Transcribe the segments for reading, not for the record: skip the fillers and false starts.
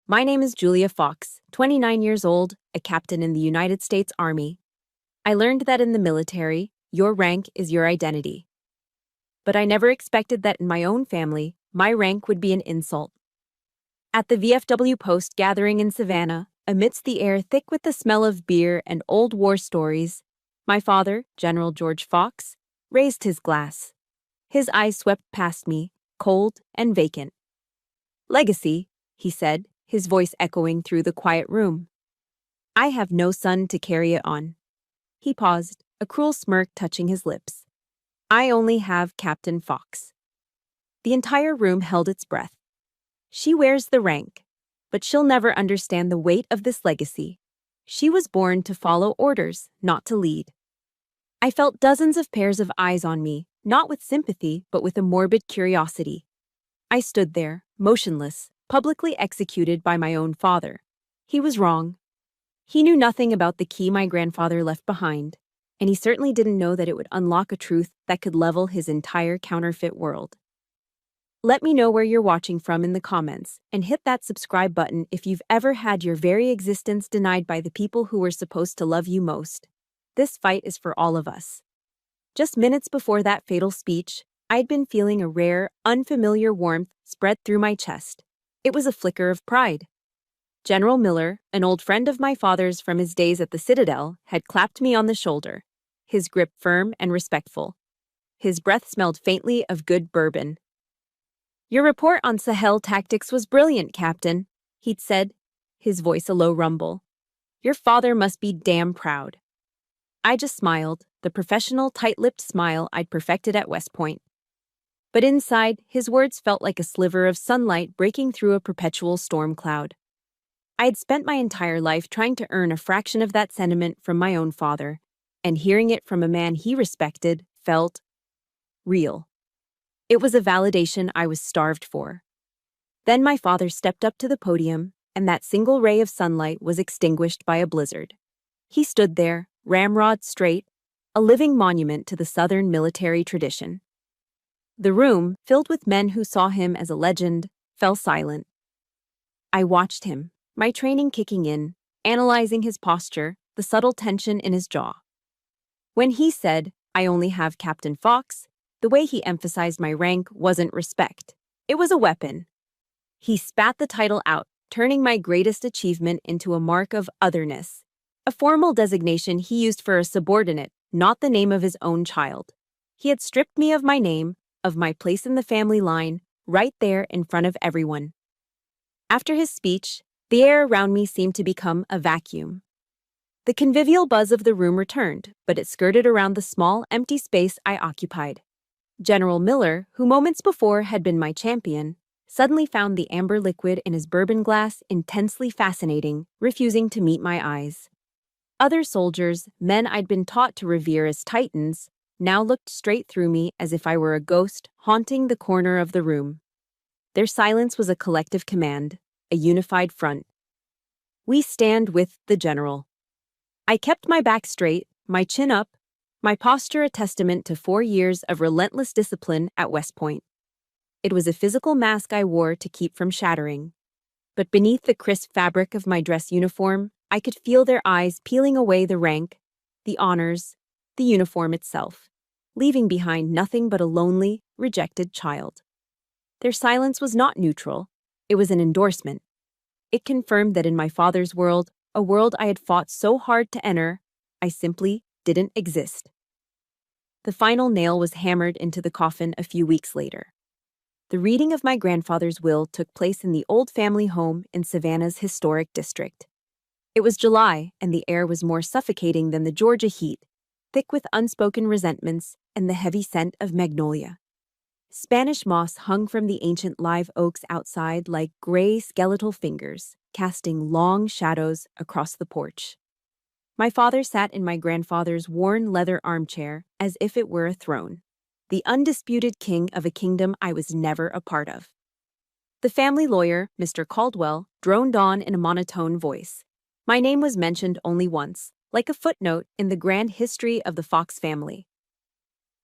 My name is Julia Fox, 29 years old, a captain in the United States Army. I learned that in the military, your rank is your identity. But I never expected that in my own family, my rank would be an insult. At the VFW Post gathering in Savannah, amidst the air thick with the smell of beer and old war stories, my father, General George Fox, raised his glass. His eyes swept past me, cold and vacant. "Legacy," he said, his voice echoing through the quiet room. "I have no son to carry it on." He paused, a cruel smirk touching his lips. "I only have Captain Fox." The entire room held its breath. She wears the rank, but she'll never understand the weight of this legacy. She was born to follow orders, not to lead. I felt dozens of pairs of eyes on me, not with sympathy, but with a morbid curiosity. I stood there, motionless, publicly executed by my own father. He was wrong. He knew nothing about the key my grandfather left behind, and he certainly didn't know that it would unlock a truth that could level his entire counterfeit world. Let me know where you're watching from in the comments, and hit that subscribe button if you've ever had your very existence denied by the people who were supposed to love you most. This fight is for all of us. Just minutes before that fatal speech, I'd been feeling a rare, unfamiliar warmth spread through my chest. It was a flicker of pride. General Miller, an old friend of my father's from his days at the Citadel, had clapped me on the shoulder, his grip firm and respectful. His breath smelled faintly of good bourbon. "Your report on Sahel tactics was brilliant, Captain," he'd said, his voice a low rumble. "Your father must be damn proud." I just smiled, the professional, tight-lipped smile I'd perfected at West Point. But inside, his words felt like a sliver of sunlight breaking through a perpetual storm cloud. I had spent my entire life trying to earn a fraction of that sentiment from my own father, and hearing it from a man he respected felt real. It was a validation I was starved for. Then my father stepped up to the podium, and that single ray of sunlight was extinguished by a blizzard. He stood there, ramrod straight, a living monument to the Southern military tradition. The room, filled with men who saw him as a legend, fell silent. I watched him, my training kicking in, analyzing his posture, the subtle tension in his jaw. When he said, "I only have Captain Fox," the way he emphasized my rank wasn't respect. It was a weapon. He spat the title out, turning my greatest achievement into a mark of otherness, a formal designation he used for a subordinate, not the name of his own child. He had stripped me of my name, of my place in the family line, right there in front of everyone. After his speech, the air around me seemed to become a vacuum. The convivial buzz of the room returned, but it skirted around the small, empty space I occupied. General Miller, who moments before had been my champion, suddenly found the amber liquid in his bourbon glass intensely fascinating, refusing to meet my eyes. Other soldiers, men I'd been taught to revere as titans, now looked straight through me as if I were a ghost haunting the corner of the room. Their silence was a collective command, a unified front. "We stand with the general." I kept my back straight, my chin up, my posture a testament to 4 years of relentless discipline at West Point. It was a physical mask I wore to keep from shattering. But beneath the crisp fabric of my dress uniform, I could feel their eyes peeling away the rank, the honors, the uniform itself, leaving behind nothing but a lonely, rejected child. Their silence was not neutral. It was an endorsement. It confirmed that in my father's world, a world I had fought so hard to enter, I simply didn't exist. The final nail was hammered into the coffin a few weeks later. The reading of my grandfather's will took place in the old family home in Savannah's historic district. It was July, and the air was more suffocating than the Georgia heat, thick with unspoken resentments and the heavy scent of magnolia. Spanish moss hung from the ancient live oaks outside like gray skeletal fingers, casting long shadows across the porch. My father sat in my grandfather's worn leather armchair as if it were a throne, the undisputed king of a kingdom I was never a part of. The family lawyer, Mr. Caldwell, droned on in a monotone voice. My name was mentioned only once, like a footnote in the grand history of the Fox family.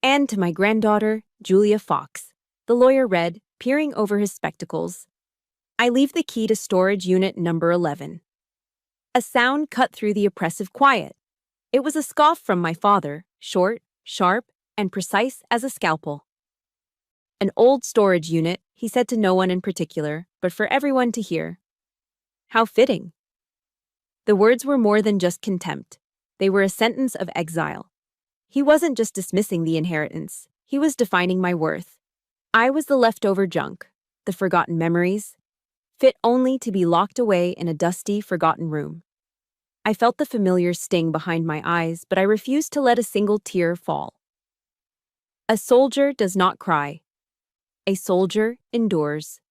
"And to my granddaughter, Julia Fox," the lawyer read, peering over his spectacles. I leave the key to storage unit number 11. A sound cut through the oppressive quiet. It was a scoff from my father, short, sharp, and precise as a scalpel. An old storage unit, he said to no one in particular, but for everyone to hear. How fitting. The words were more than just contempt. They were a sentence of exile. He wasn't just dismissing the inheritance. He was defining my worth. I was the leftover junk, the forgotten memories, fit only to be locked away in a dusty, forgotten room. I felt the familiar sting behind my eyes, but I refused to let a single tear fall. A soldier does not cry. A soldier endures.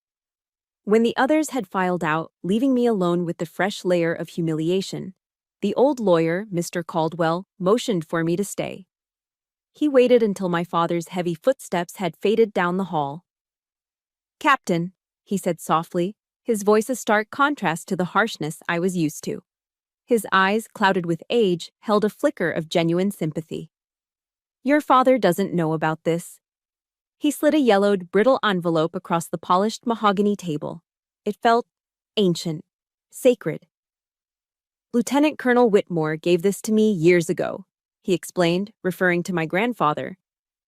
When the others had filed out, leaving me alone with the fresh layer of humiliation, the old lawyer, Mr. Caldwell, motioned for me to stay. He waited until my father's heavy footsteps had faded down the hall. "Captain," he said softly, his voice a stark contrast to the harshness I was used to. His eyes, clouded with age, held a flicker of genuine sympathy. "Your father doesn't know about this." He slid a yellowed, brittle envelope across the polished mahogany table. It felt ancient, sacred. "Lieutenant Colonel Whitmore gave this to me years ago," he explained, referring to my grandfather.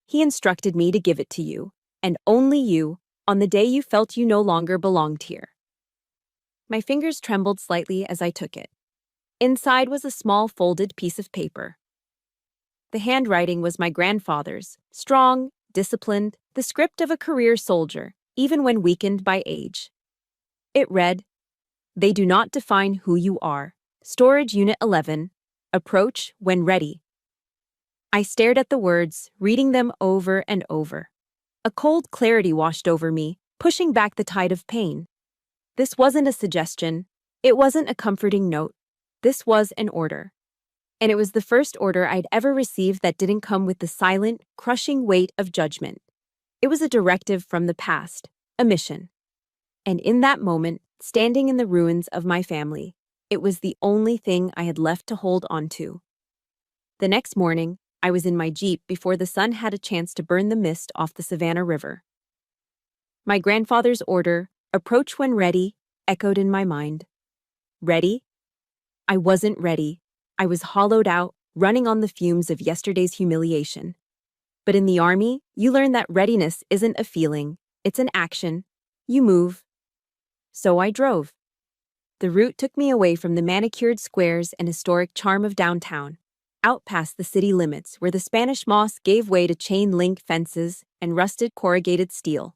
"He instructed me to give it to you, and only you, on the day you felt you no longer belonged here." My fingers trembled slightly as I took it. Inside was a small folded piece of paper. The handwriting was my grandfather's, strong, disciplined, the script of a career soldier, even when weakened by age. It read, "They do not define who you are. Storage Unit 11. Approach when ready." I stared at the words, reading them over and over. A cold clarity washed over me, pushing back the tide of pain. This wasn't a suggestion. It wasn't a comforting note. This was an order. And it was the first order I'd ever received that didn't come with the silent, crushing weight of judgment. It was a directive from the past, a mission. And in that moment, standing in the ruins of my family, it was the only thing I had left to hold onto. The next morning, I was in my Jeep before the sun had a chance to burn the mist off the Savannah River. My grandfather's order, "Approach when ready," echoed in my mind. Ready? I wasn't ready. I was hollowed out, running on the fumes of yesterday's humiliation. But in the Army, you learn that readiness isn't a feeling, it's an action. You move. So I drove. The route took me away from the manicured squares and historic charm of downtown, out past the city limits where the Spanish moss gave way to chain-link fences and rusted corrugated steel.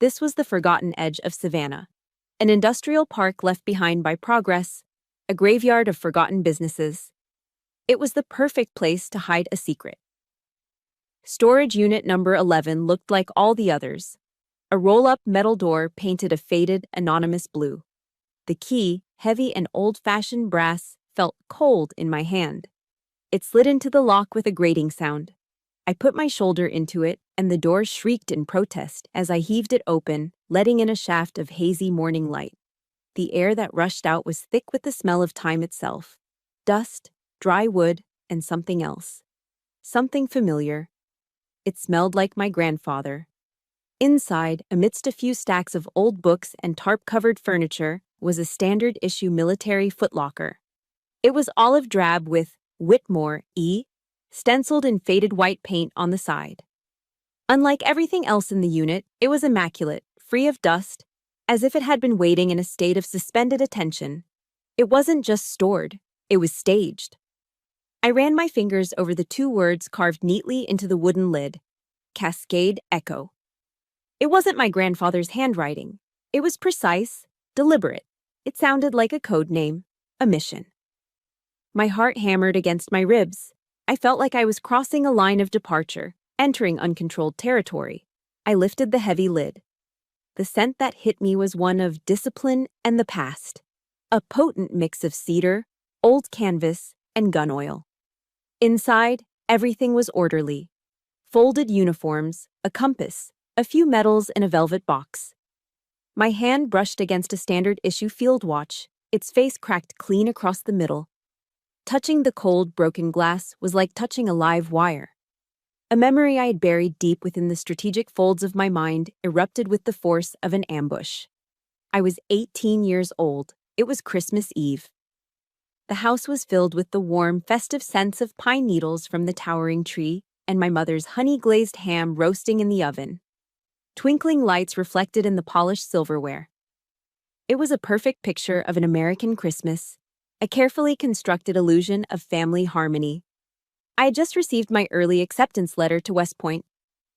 This was the forgotten edge of Savannah, an industrial park left behind by progress, a graveyard of forgotten businesses. It was the perfect place to hide a secret. Storage Unit number 11 looked like all the others. A roll-up metal door painted a faded, anonymous blue. The key, heavy and old-fashioned brass, felt cold in my hand. It slid into the lock with a grating sound. I put my shoulder into it, and the door shrieked in protest as I heaved it open, letting in a shaft of hazy morning light. The air that rushed out was thick with the smell of time itself. Dust, dry wood, and something else. Something familiar. It smelled like my grandfather. Inside, amidst a few stacks of old books and tarp-covered furniture, was a standard-issue military footlocker. It was olive drab with Whitmore, E, stenciled in faded white paint on the side. Unlike everything else in the unit, it was immaculate, free of dust, as if it had been waiting in a state of suspended attention. It wasn't just stored, it was staged. I ran my fingers over the two words carved neatly into the wooden lid, Cascade Echo. It wasn't my grandfather's handwriting. It was precise, deliberate. It sounded like a code name, a mission. My heart hammered against my ribs. I felt like I was crossing a line of departure, entering uncontrolled territory. I lifted the heavy lid. The scent that hit me was one of discipline and the past, a potent mix of cedar, old canvas, and gun oil. Inside, everything was orderly. Folded uniforms, a compass, a few medals in a velvet box. My hand brushed against a standard-issue field watch, its face cracked clean across the middle. Touching the cold, broken glass was like touching a live wire. A memory I had buried deep within the strategic folds of my mind erupted with the force of an ambush. I was 18 years old. It was Christmas Eve. The house was filled with the warm, festive scents of pine needles from the towering tree and my mother's honey-glazed ham roasting in the oven. Twinkling lights reflected in the polished silverware. It was a perfect picture of an American Christmas, a carefully constructed illusion of family harmony. I had just received my early acceptance letter to West Point,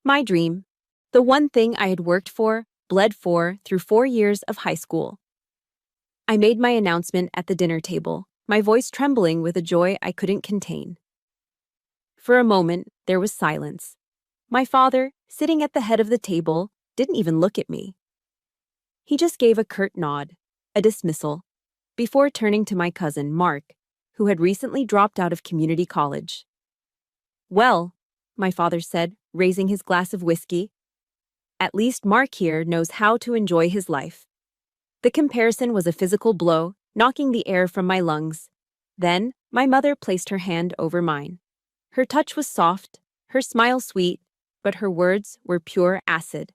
my dream, the one thing I had worked for, bled for, through 4 years of high school. I made my announcement at the dinner table, my voice trembling with a joy I couldn't contain. For a moment, there was silence. My father, sitting at the head of the table, didn't even look at me. He just gave a curt nod, a dismissal, before turning to my cousin, Mark, who had recently dropped out of community college. "Well," my father said, raising his glass of whiskey, "at least Mark here knows how to enjoy his life." The comparison was a physical blow, knocking the air from my lungs. Then, my mother placed her hand over mine. Her touch was soft, her smile sweet, but her words were pure acid.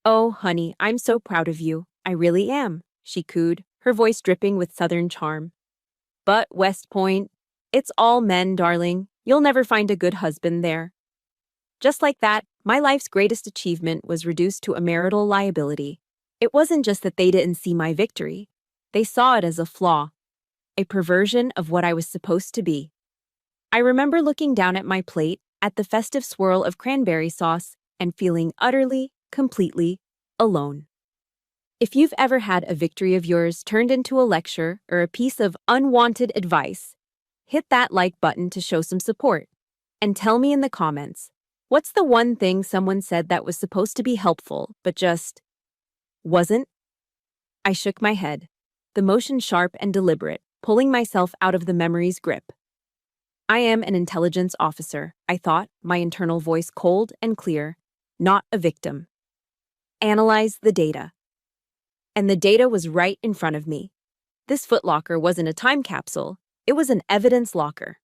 "Oh, honey, I'm so proud of you. I really am," she cooed, her voice dripping with southern charm. "But West Point, it's all men, darling. You'll never find a good husband there." Just like that, my life's greatest achievement was reduced to a marital liability. It wasn't just that they didn't see my victory. They saw it as a flaw, a perversion of what I was supposed to be. I remember looking down at my plate, at the festive swirl of cranberry sauce, and feeling utterly, completely alone. If you've ever had a victory of yours turned into a lecture or a piece of unwanted advice, hit that like button to show some support. And tell me in the comments, what's the one thing someone said that was supposed to be helpful, but just wasn't? I shook my head, the motion sharp and deliberate, pulling myself out of the memory's grip. I am an intelligence officer, I thought, my internal voice cold and clear, not a victim. Analyze the data. And the data was right in front of me. This footlocker wasn't a time capsule, it was an evidence locker.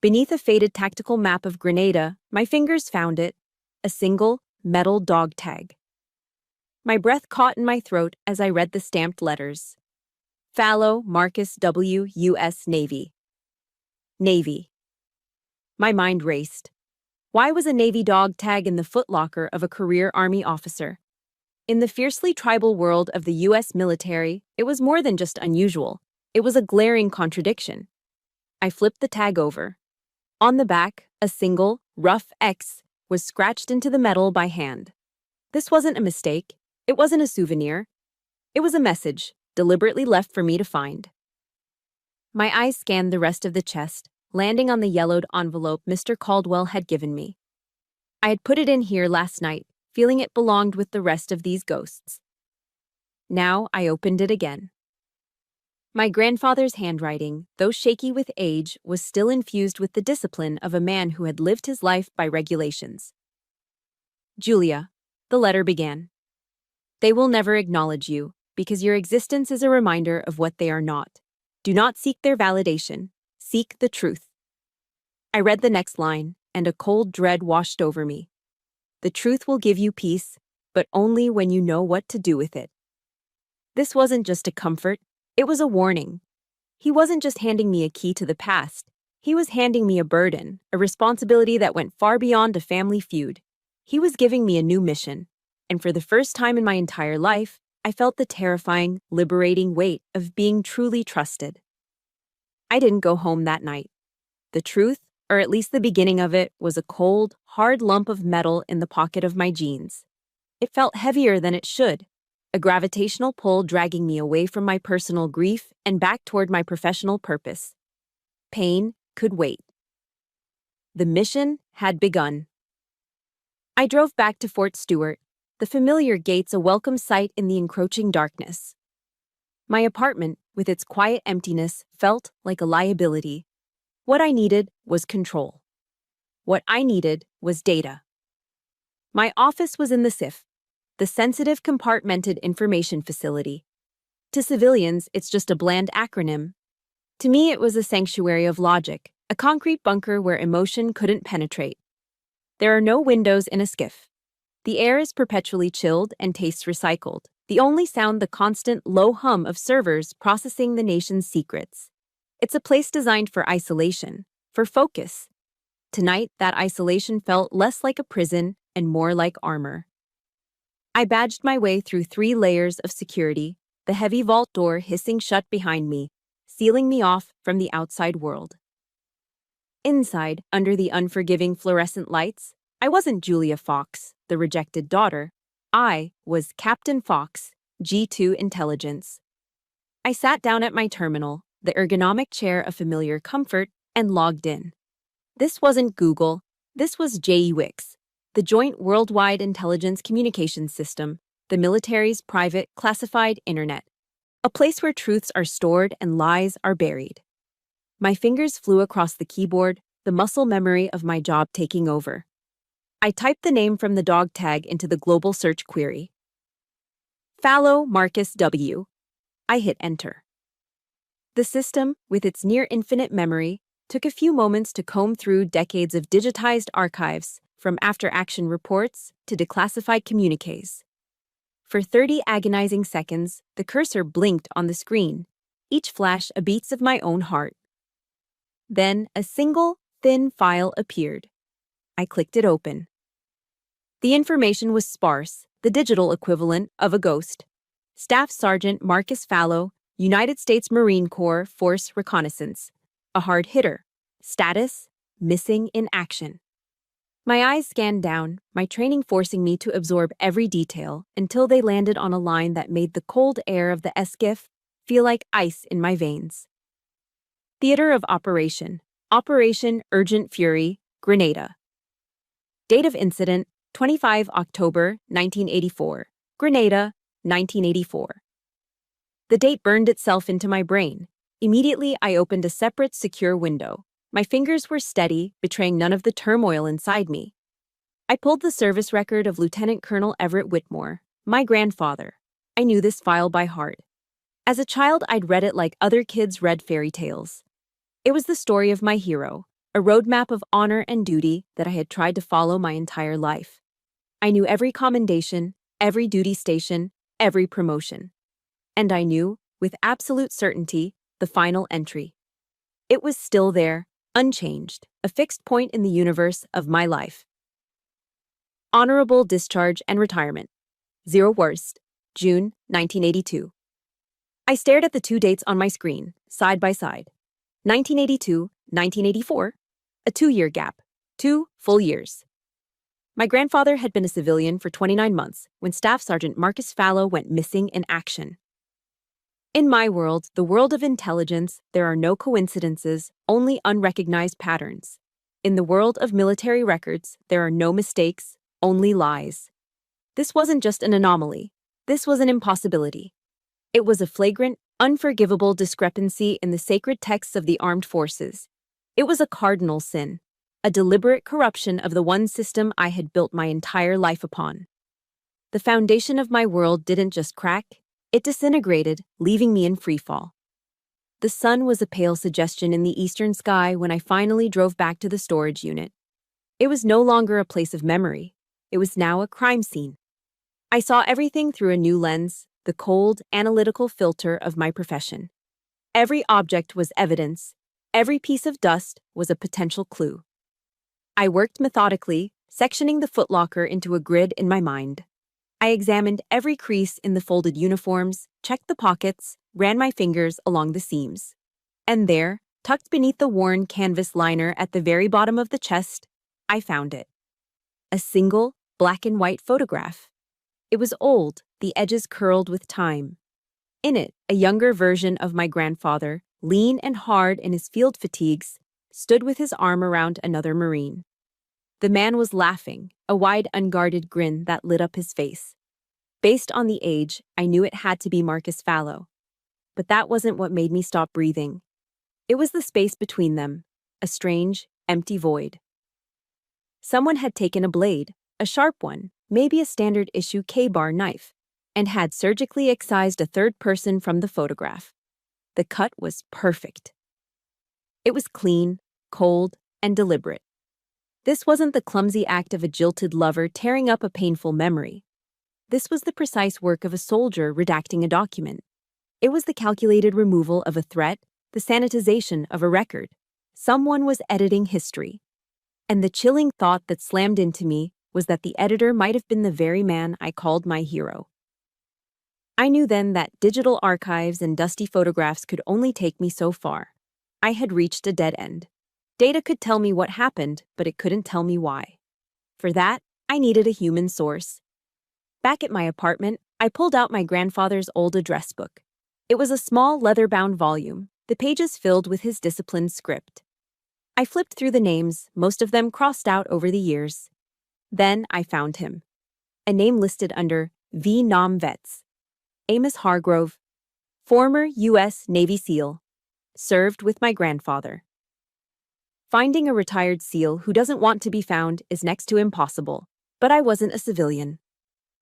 Beneath a faded tactical map of Grenada, my fingers found it, a single metal dog tag. My breath caught in my throat as I read the stamped letters. Fallow Marcus W. U.S. Navy. Navy. My mind raced. Why was a Navy dog tag in the footlocker of a career Army officer? In the fiercely tribal world of the U.S. military, it was more than just unusual. It was a glaring contradiction. I flipped the tag over. On the back, a single, rough X was scratched into the metal by hand. This wasn't a mistake. It wasn't a souvenir. It was a message, deliberately left for me to find. My eyes scanned the rest of the chest, landing on the yellowed envelope Mr. Caldwell had given me. I had put it in here last night, feeling it belonged with the rest of these ghosts. Now I opened it again. My grandfather's handwriting, though shaky with age, was still infused with the discipline of a man who had lived his life by regulations. Julia, the letter began. They will never acknowledge you, because your existence is a reminder of what they are not. Do not seek their validation. Seek the truth. I read the next line, and a cold dread washed over me. The truth will give you peace, but only when you know what to do with it. This wasn't just a comfort, it was a warning. He wasn't just handing me a key to the past. He was handing me a burden, a responsibility that went far beyond a family feud. He was giving me a new mission, and for the first time in my entire life, I felt the terrifying, liberating weight of being truly trusted. I didn't go home that night. The truth, or at least the beginning of it, was a cold, hard lump of metal in the pocket of my jeans. It felt heavier than it should, a gravitational pull dragging me away from my personal grief and back toward my professional purpose. Pain could wait. The mission had begun. I drove back to Fort Stewart, the familiar gates a welcome sight in the encroaching darkness. My apartment, with its quiet emptiness, felt like a liability. What I needed was control. What I needed was data. My office was in the SIF, the Sensitive Compartmented Information Facility. To civilians, it's just a bland acronym. To me, it was a sanctuary of logic, a concrete bunker where emotion couldn't penetrate. There are no windows in a SCIF. The air is perpetually chilled and tastes recycled. The only sound the constant low hum of servers processing the nation's secrets. It's a place designed for isolation, for focus. Tonight, that isolation felt less like a prison and more like armor. I badged my way through 3 layers of security, the heavy vault door hissing shut behind me, sealing me off from the outside world. Inside, under the unforgiving fluorescent lights, I wasn't Julia Fox, the rejected daughter. I was Captain Fox, G2 Intelligence. I sat down at my terminal, the ergonomic chair of familiar comfort, and logged in. This wasn't Google, this was JEWIX, the Joint Worldwide Intelligence Communications System, the military's private, classified internet. A place where truths are stored and lies are buried. My fingers flew across the keyboard, the muscle memory of my job taking over. I typed the name from the dog tag into the global search query. Fallow Marcus W. I hit enter. The system, with its near-infinite memory, took a few moments to comb through decades of digitized archives, from after-action reports to declassified communiques. For 30 agonizing seconds, the cursor blinked on the screen, each flash a beat of my own heart. Then a single, thin file appeared. I clicked it open. The information was sparse, the digital equivalent of a ghost. Staff Sergeant Marcus Fallow, United States Marine Corps Force Reconnaissance. A hard hitter. Status: missing in action. My eyes scanned down, my training forcing me to absorb every detail until they landed on a line that made the cold air of the SCIF feel like ice in my veins. Theater of Operation. Operation Urgent Fury, Grenada. Date of incident: 25 October 1984. Grenada, 1984. The date burned itself into my brain. Immediately, I opened a separate, secure window. My fingers were steady, betraying none of the turmoil inside me. I pulled the service record of Lieutenant Colonel Everett Whitmore, my grandfather. I knew this file by heart. As a child, I'd read it like other kids read fairy tales. It was the story of my hero, a roadmap of honor and duty that I had tried to follow my entire life. I knew every commendation, every duty station, every promotion. And I knew, with absolute certainty, the final entry. It was still there, unchanged, a fixed point in the universe of my life. Honorable Discharge and Retirement. 0 Worst, June 1982. I stared at the 2 dates on my screen, side by side. 1982, 1984, a 2-year gap, 2 full years. My grandfather had been a civilian for 29 months when Staff Sergeant Marcus Fallow went missing in action. In my world, the world of intelligence, there are no coincidences, only unrecognized patterns. In the world of military records, there are no mistakes, only lies. This wasn't just an anomaly. This was an impossibility. It was a flagrant, unforgivable discrepancy in the sacred texts of the armed forces. It was a cardinal sin, a deliberate corruption of the one system I had built my entire life upon. The foundation of my world didn't just crack, it disintegrated, leaving me in freefall. The sun was a pale suggestion in the eastern sky when I finally drove back to the storage unit. It was no longer a place of memory. It was now a crime scene. I saw everything through a new lens, the cold, analytical filter of my profession. Every object was evidence. Every piece of dust was a potential clue. I worked methodically, sectioning the footlocker into a grid in my mind. I examined every crease in the folded uniforms, checked the pockets, ran my fingers along the seams. And there, tucked beneath the worn canvas liner at the very bottom of the chest, I found it. A single, black and white photograph. It was old, the edges curled with time. In it, a younger version of my grandfather, lean and hard in his field fatigues, stood with his arm around another Marine. The man was laughing, a wide, unguarded grin that lit up his face. Based on the age, I knew it had to be Marcus Fallow. But that wasn't what made me stop breathing. It was the space between them, a strange, empty void. Someone had taken a blade, a sharp one, maybe a standard-issue K-bar knife, and had surgically excised a third person from the photograph. The cut was perfect. It was clean, cold, and deliberate. This wasn't the clumsy act of a jilted lover tearing up a painful memory. This was the precise work of a soldier redacting a document. It was the calculated removal of a threat, the sanitization of a record. Someone was editing history. And the chilling thought that slammed into me was that the editor might have been the very man I called my hero. I knew then that digital archives and dusty photographs could only take me so far. I had reached a dead end. Data could tell me what happened, but it couldn't tell me why. For that, I needed a human source. Back at my apartment, I pulled out my grandfather's old address book. It was a small leather-bound volume, the pages filled with his disciplined script. I flipped through the names, most of them crossed out over the years. Then I found him. A name listed under V. Nam Vets. Amos Hargrove, former U.S. Navy SEAL, served with my grandfather. Finding a retired SEAL who doesn't want to be found is next to impossible, but I wasn't a civilian.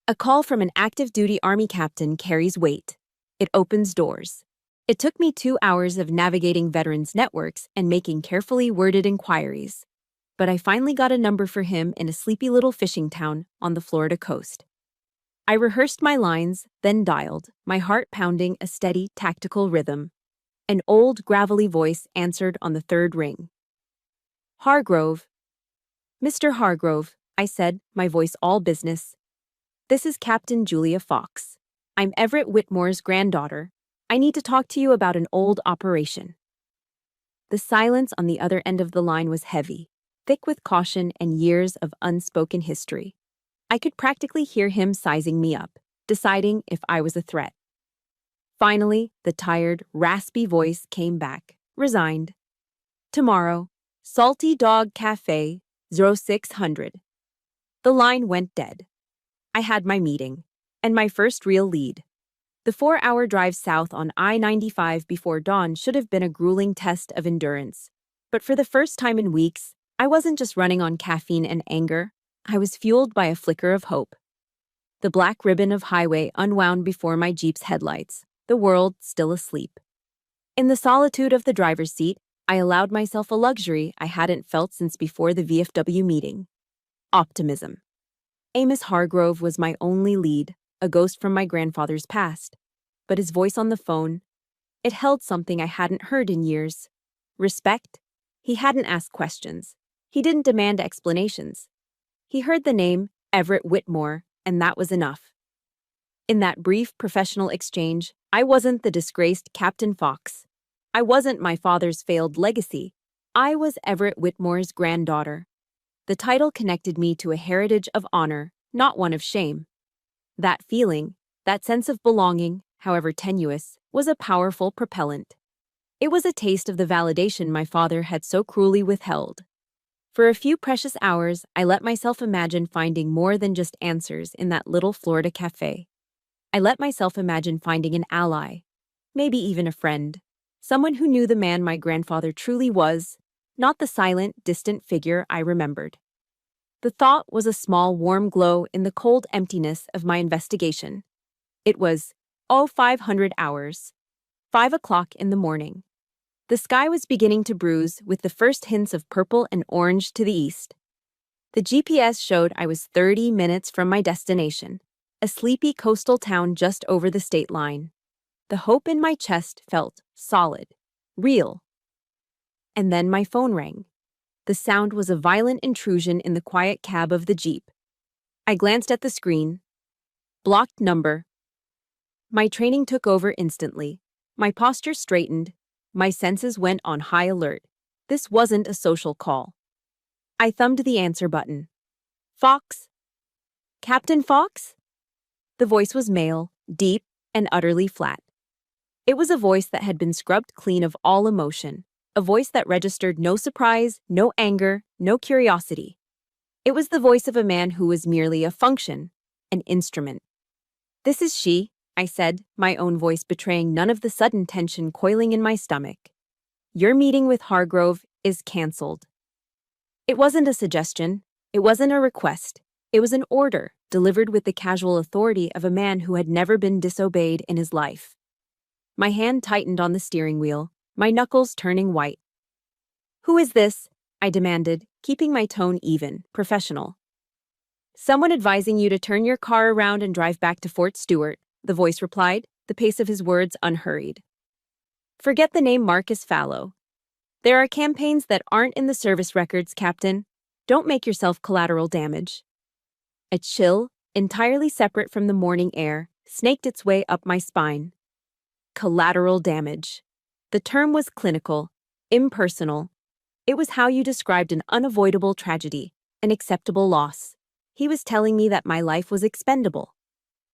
A call from an active-duty Army captain carries weight. It opens doors. It took me 2 hours of navigating veterans' networks and making carefully worded inquiries. But I finally got a number for him in a sleepy little fishing town on the Florida coast. I rehearsed my lines, then dialed, my heart pounding a steady, tactical rhythm. An old, gravelly voice answered on the third ring. Hargrove. Mr. Hargrove, I said, my voice all business. This is Captain Julia Fox. I'm Everett Whitmore's granddaughter. I need to talk to you about an old operation. The silence on the other end of the line was heavy, thick with caution and years of unspoken history. I could practically hear him sizing me up, deciding if I was a threat. Finally, the tired, raspy voice came back, resigned. Tomorrow, Salty Dog Cafe, 0600. The line went dead. I had my meeting, and my first real lead. The 4-hour drive south on I-95 before dawn should have been a grueling test of endurance. But for the first time in weeks, I wasn't just running on caffeine and anger. I was fueled by a flicker of hope. The black ribbon of highway unwound before my Jeep's headlights, the world still asleep. In the solitude of the driver's seat, I allowed myself a luxury I hadn't felt since before the VFW meeting. Optimism. Amos Hargrove was my only lead, a ghost from my grandfather's past. But his voice on the phone, it held something I hadn't heard in years. Respect. He hadn't asked questions. He didn't demand explanations. He heard the name, Everett Whitmore, and that was enough. In that brief professional exchange, I wasn't the disgraced Captain Fox. I wasn't my father's failed legacy. I was Everett Whitmore's granddaughter. The title connected me to a heritage of honor, not one of shame. That feeling, that sense of belonging, however tenuous, was a powerful propellant. It was a taste of the validation my father had so cruelly withheld. For a few precious hours, I let myself imagine finding more than just answers in that little Florida cafe. I let myself imagine finding an ally, maybe even a friend, someone who knew the man my grandfather truly was, not the silent, distant figure I remembered. The thought was a small, warm glow in the cold emptiness of my investigation. It was 0500 hours, 5 o'clock in the morning. The sky was beginning to bruise with the first hints of purple and orange to the east. The GPS showed I was 30 minutes from my destination, a sleepy coastal town just over the state line. The hope in my chest felt solid, real. And then my phone rang. The sound was a violent intrusion in the quiet cab of the Jeep. I glanced at the screen. Blocked number. My training took over instantly. My posture straightened. My senses went on high alert. This wasn't a social call. I thumbed the answer button. Fox? Captain Fox? The voice was male, deep, and utterly flat. It was a voice that had been scrubbed clean of all emotion, a voice that registered no surprise, no anger, no curiosity. It was the voice of a man who was merely a function, an instrument. This is she, I said, my own voice betraying none of the sudden tension coiling in my stomach. Your meeting with Hargrove is canceled. It wasn't a suggestion. It wasn't a request. It was an order delivered with the casual authority of a man who had never been disobeyed in his life. My hand tightened on the steering wheel, my knuckles turning white. Who is this? I demanded, keeping my tone even, professional. Someone advising you to turn your car around and drive back to Fort Stewart, the voice replied, the pace of his words unhurried. Forget the name Marcus Fallow. There are campaigns that aren't in the service records, Captain. Don't make yourself collateral damage. A chill, entirely separate from the morning air, snaked its way up my spine. Collateral damage. The term was clinical, impersonal. It was how you described an unavoidable tragedy, an acceptable loss. He was telling me that my life was expendable.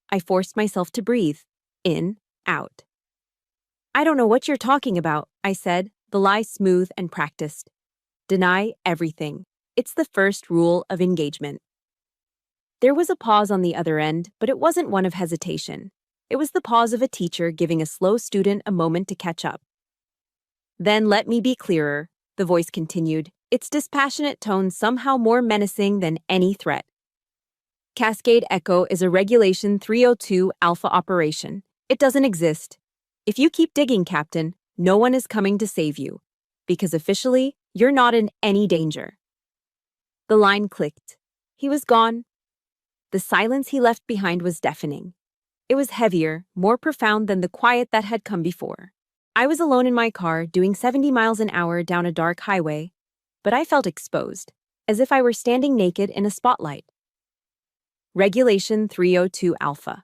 I forced myself to breathe. In, out. I don't know what you're talking about, I said, the lie smooth and practiced. Deny everything. It's the first rule of engagement. There was a pause on the other end, but it wasn't one of hesitation. It was the pause of a teacher giving a slow student a moment to catch up. Then let me be clearer, the voice continued, its dispassionate tone somehow more menacing than any threat. Cascade Echo is a Regulation 302 Alpha operation. It doesn't exist. If you keep digging, Captain, no one is coming to save you. Because officially, you're not in any danger. The line clicked. He was gone. The silence he left behind was deafening. It was heavier, more profound than the quiet that had come before. I was alone in my car, doing 70 miles an hour down a dark highway, but I felt exposed, as if I were standing naked in a spotlight. Regulation 302 Alpha.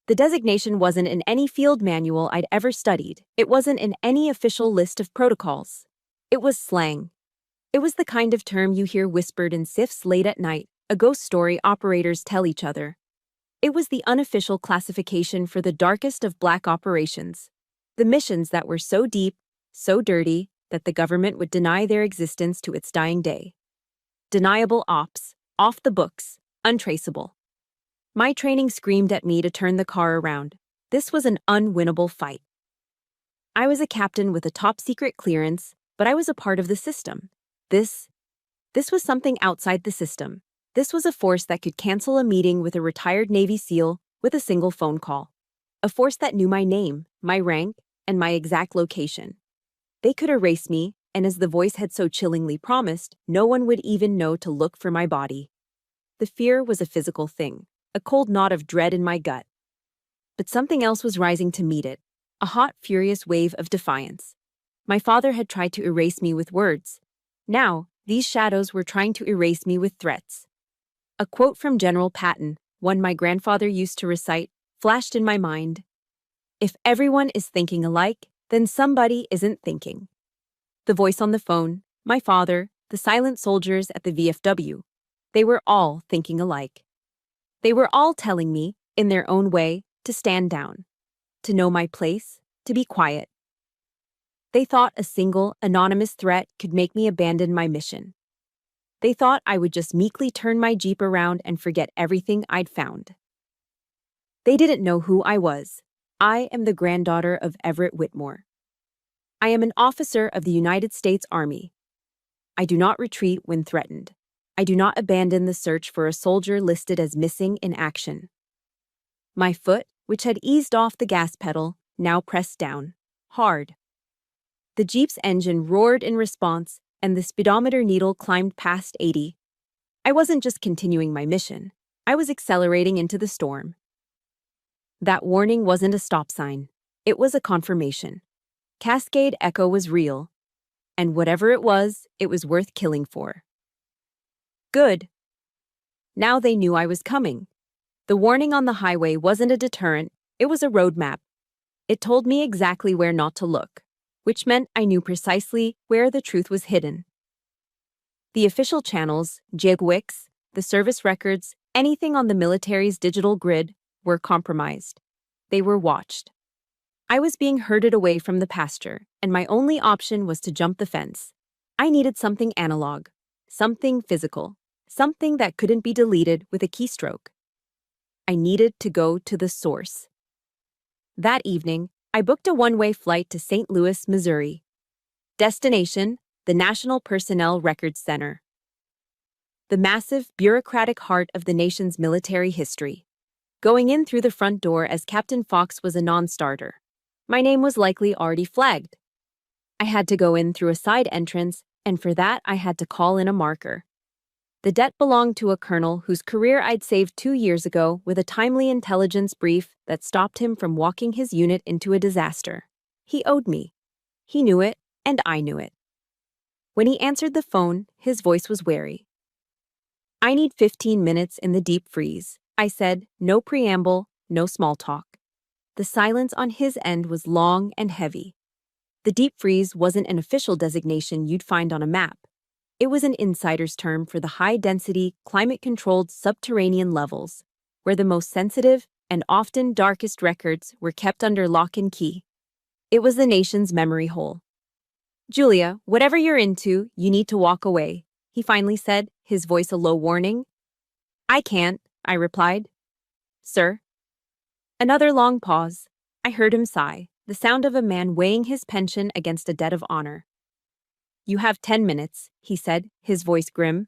The designation wasn't in any field manual I'd ever studied. It wasn't in any official list of protocols. It was slang. It was the kind of term you hear whispered in SIFs late at night, a ghost story operators tell each other. It was the unofficial classification for the darkest of black operations, the missions that were so deep, so dirty, that the government would deny their existence to its dying day. Deniable ops, off the books, untraceable. My training screamed at me to turn the car around. This was an unwinnable fight. I was a captain with a top-secret clearance, but I was a part of the system. This was something outside the system. This was a force that could cancel a meeting with a retired Navy SEAL with a single phone call. A force that knew my name, my rank, and my exact location. They could erase me, and as the voice had so chillingly promised, no one would even know to look for my body. The fear was a physical thing, a cold knot of dread in my gut. But something else was rising to meet it, a hot, furious wave of defiance. My father had tried to erase me with words. Now, these shadows were trying to erase me with threats. A quote from General Patton, one my grandfather used to recite, flashed in my mind. If everyone is thinking alike, then somebody isn't thinking. The voice on the phone, my father, the silent soldiers at the VFW, they were all thinking alike. They were all telling me, in their own way, to stand down, to know my place, to be quiet. They thought a single, anonymous threat could make me abandon my mission. They thought I would just meekly turn my Jeep around and forget everything I'd found. They didn't know who I was. I am the granddaughter of Everett Whitmore. I am an officer of the United States Army. I do not retreat when threatened. I do not abandon the search for a soldier listed as missing in action. My foot, which had eased off the gas pedal, now pressed down, hard. The Jeep's engine roared in response, and the speedometer needle climbed past 80. I wasn't just continuing my mission. I was accelerating into the storm. That warning wasn't a stop sign. It was a confirmation. Cascade Echo was real. And whatever it was worth killing for. Good. Now they knew I was coming. The warning on the highway wasn't a deterrent, it was a roadmap. It told me exactly where not to look, which meant I knew precisely where the truth was hidden. The official channels, JIGWICs, the service records, anything on the military's digital grid, were compromised. They were watched. I was being herded away from the pasture, and my only option was to jump the fence. I needed something analog, something physical, something that couldn't be deleted with a keystroke. I needed to go to the source. That evening, I booked a one-way flight to St. Louis, Missouri. Destination, the National Personnel Records Center. The massive, bureaucratic heart of the nation's military history. Going in through the front door as Captain Fox was a non-starter. My name was likely already flagged. I had to go in through a side entrance, and for that I had to call in a marker. The debt belonged to a colonel whose career I'd saved 2 years ago with a timely intelligence brief that stopped him from walking his unit into a disaster. He owed me. He knew it, and I knew it. When he answered the phone, his voice was wary. "I need 15 minutes in the deep freeze," I said, no preamble, no small talk. The silence on his end was long and heavy. The deep freeze wasn't an official designation you'd find on a map. It was an insider's term for the high-density, climate-controlled subterranean levels, where the most sensitive and often darkest records were kept under lock and key. It was the nation's memory hole. "Julia, whatever you're into, you need to walk away," he finally said, his voice a low warning. "I can't," I replied. "Sir?" Another long pause. I heard him sigh, the sound of a man weighing his pension against a debt of honor. "You have 10 minutes," he said, his voice grim.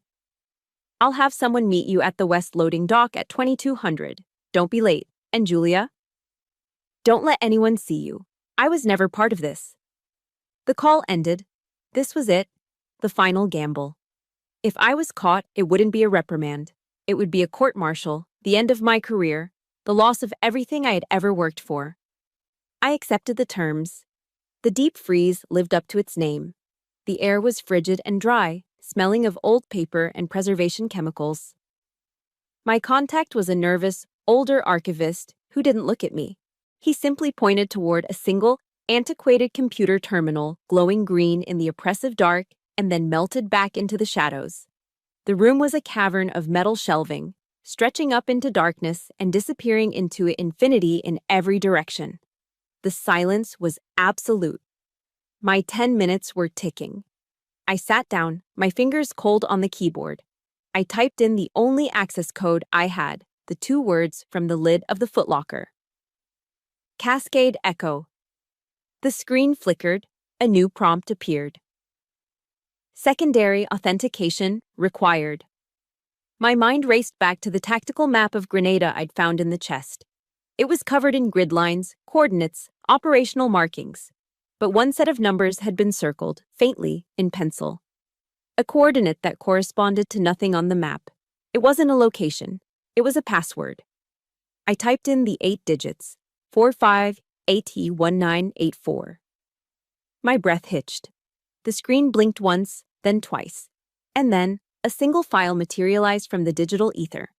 "I'll have someone meet you at the West Loading Dock at 2200. Don't be late. And Julia? Don't let anyone see you. I was never part of this." The call ended. This was it, the final gamble. If I was caught, it wouldn't be a reprimand. It would be a court-martial, the end of my career, the loss of everything I had ever worked for. I accepted the terms. The deep freeze lived up to its name. The air was frigid and dry, smelling of old paper and preservation chemicals. My contact was a nervous, older archivist who didn't look at me. He simply pointed toward a single, antiquated computer terminal glowing green in the oppressive dark and then melted back into the shadows. The room was a cavern of metal shelving, stretching up into darkness and disappearing into infinity in every direction. The silence was absolute. My 10 minutes were ticking. I sat down, my fingers cold on the keyboard. I typed in the only access code I had, the 2 words from the lid of the footlocker. Cascade Echo. The screen flickered. A new prompt appeared. Secondary authentication required. My mind raced back to the tactical map of Grenada I'd found in the chest. It was covered in grid lines, coordinates, operational markings. But one set of numbers had been circled, faintly, in pencil. A coordinate that corresponded to nothing on the map. It wasn't a location. It was a password. I typed in the 8 digits, 45AT1984. My breath hitched. The screen blinked once, then twice. And then, a single file materialized from the digital ether.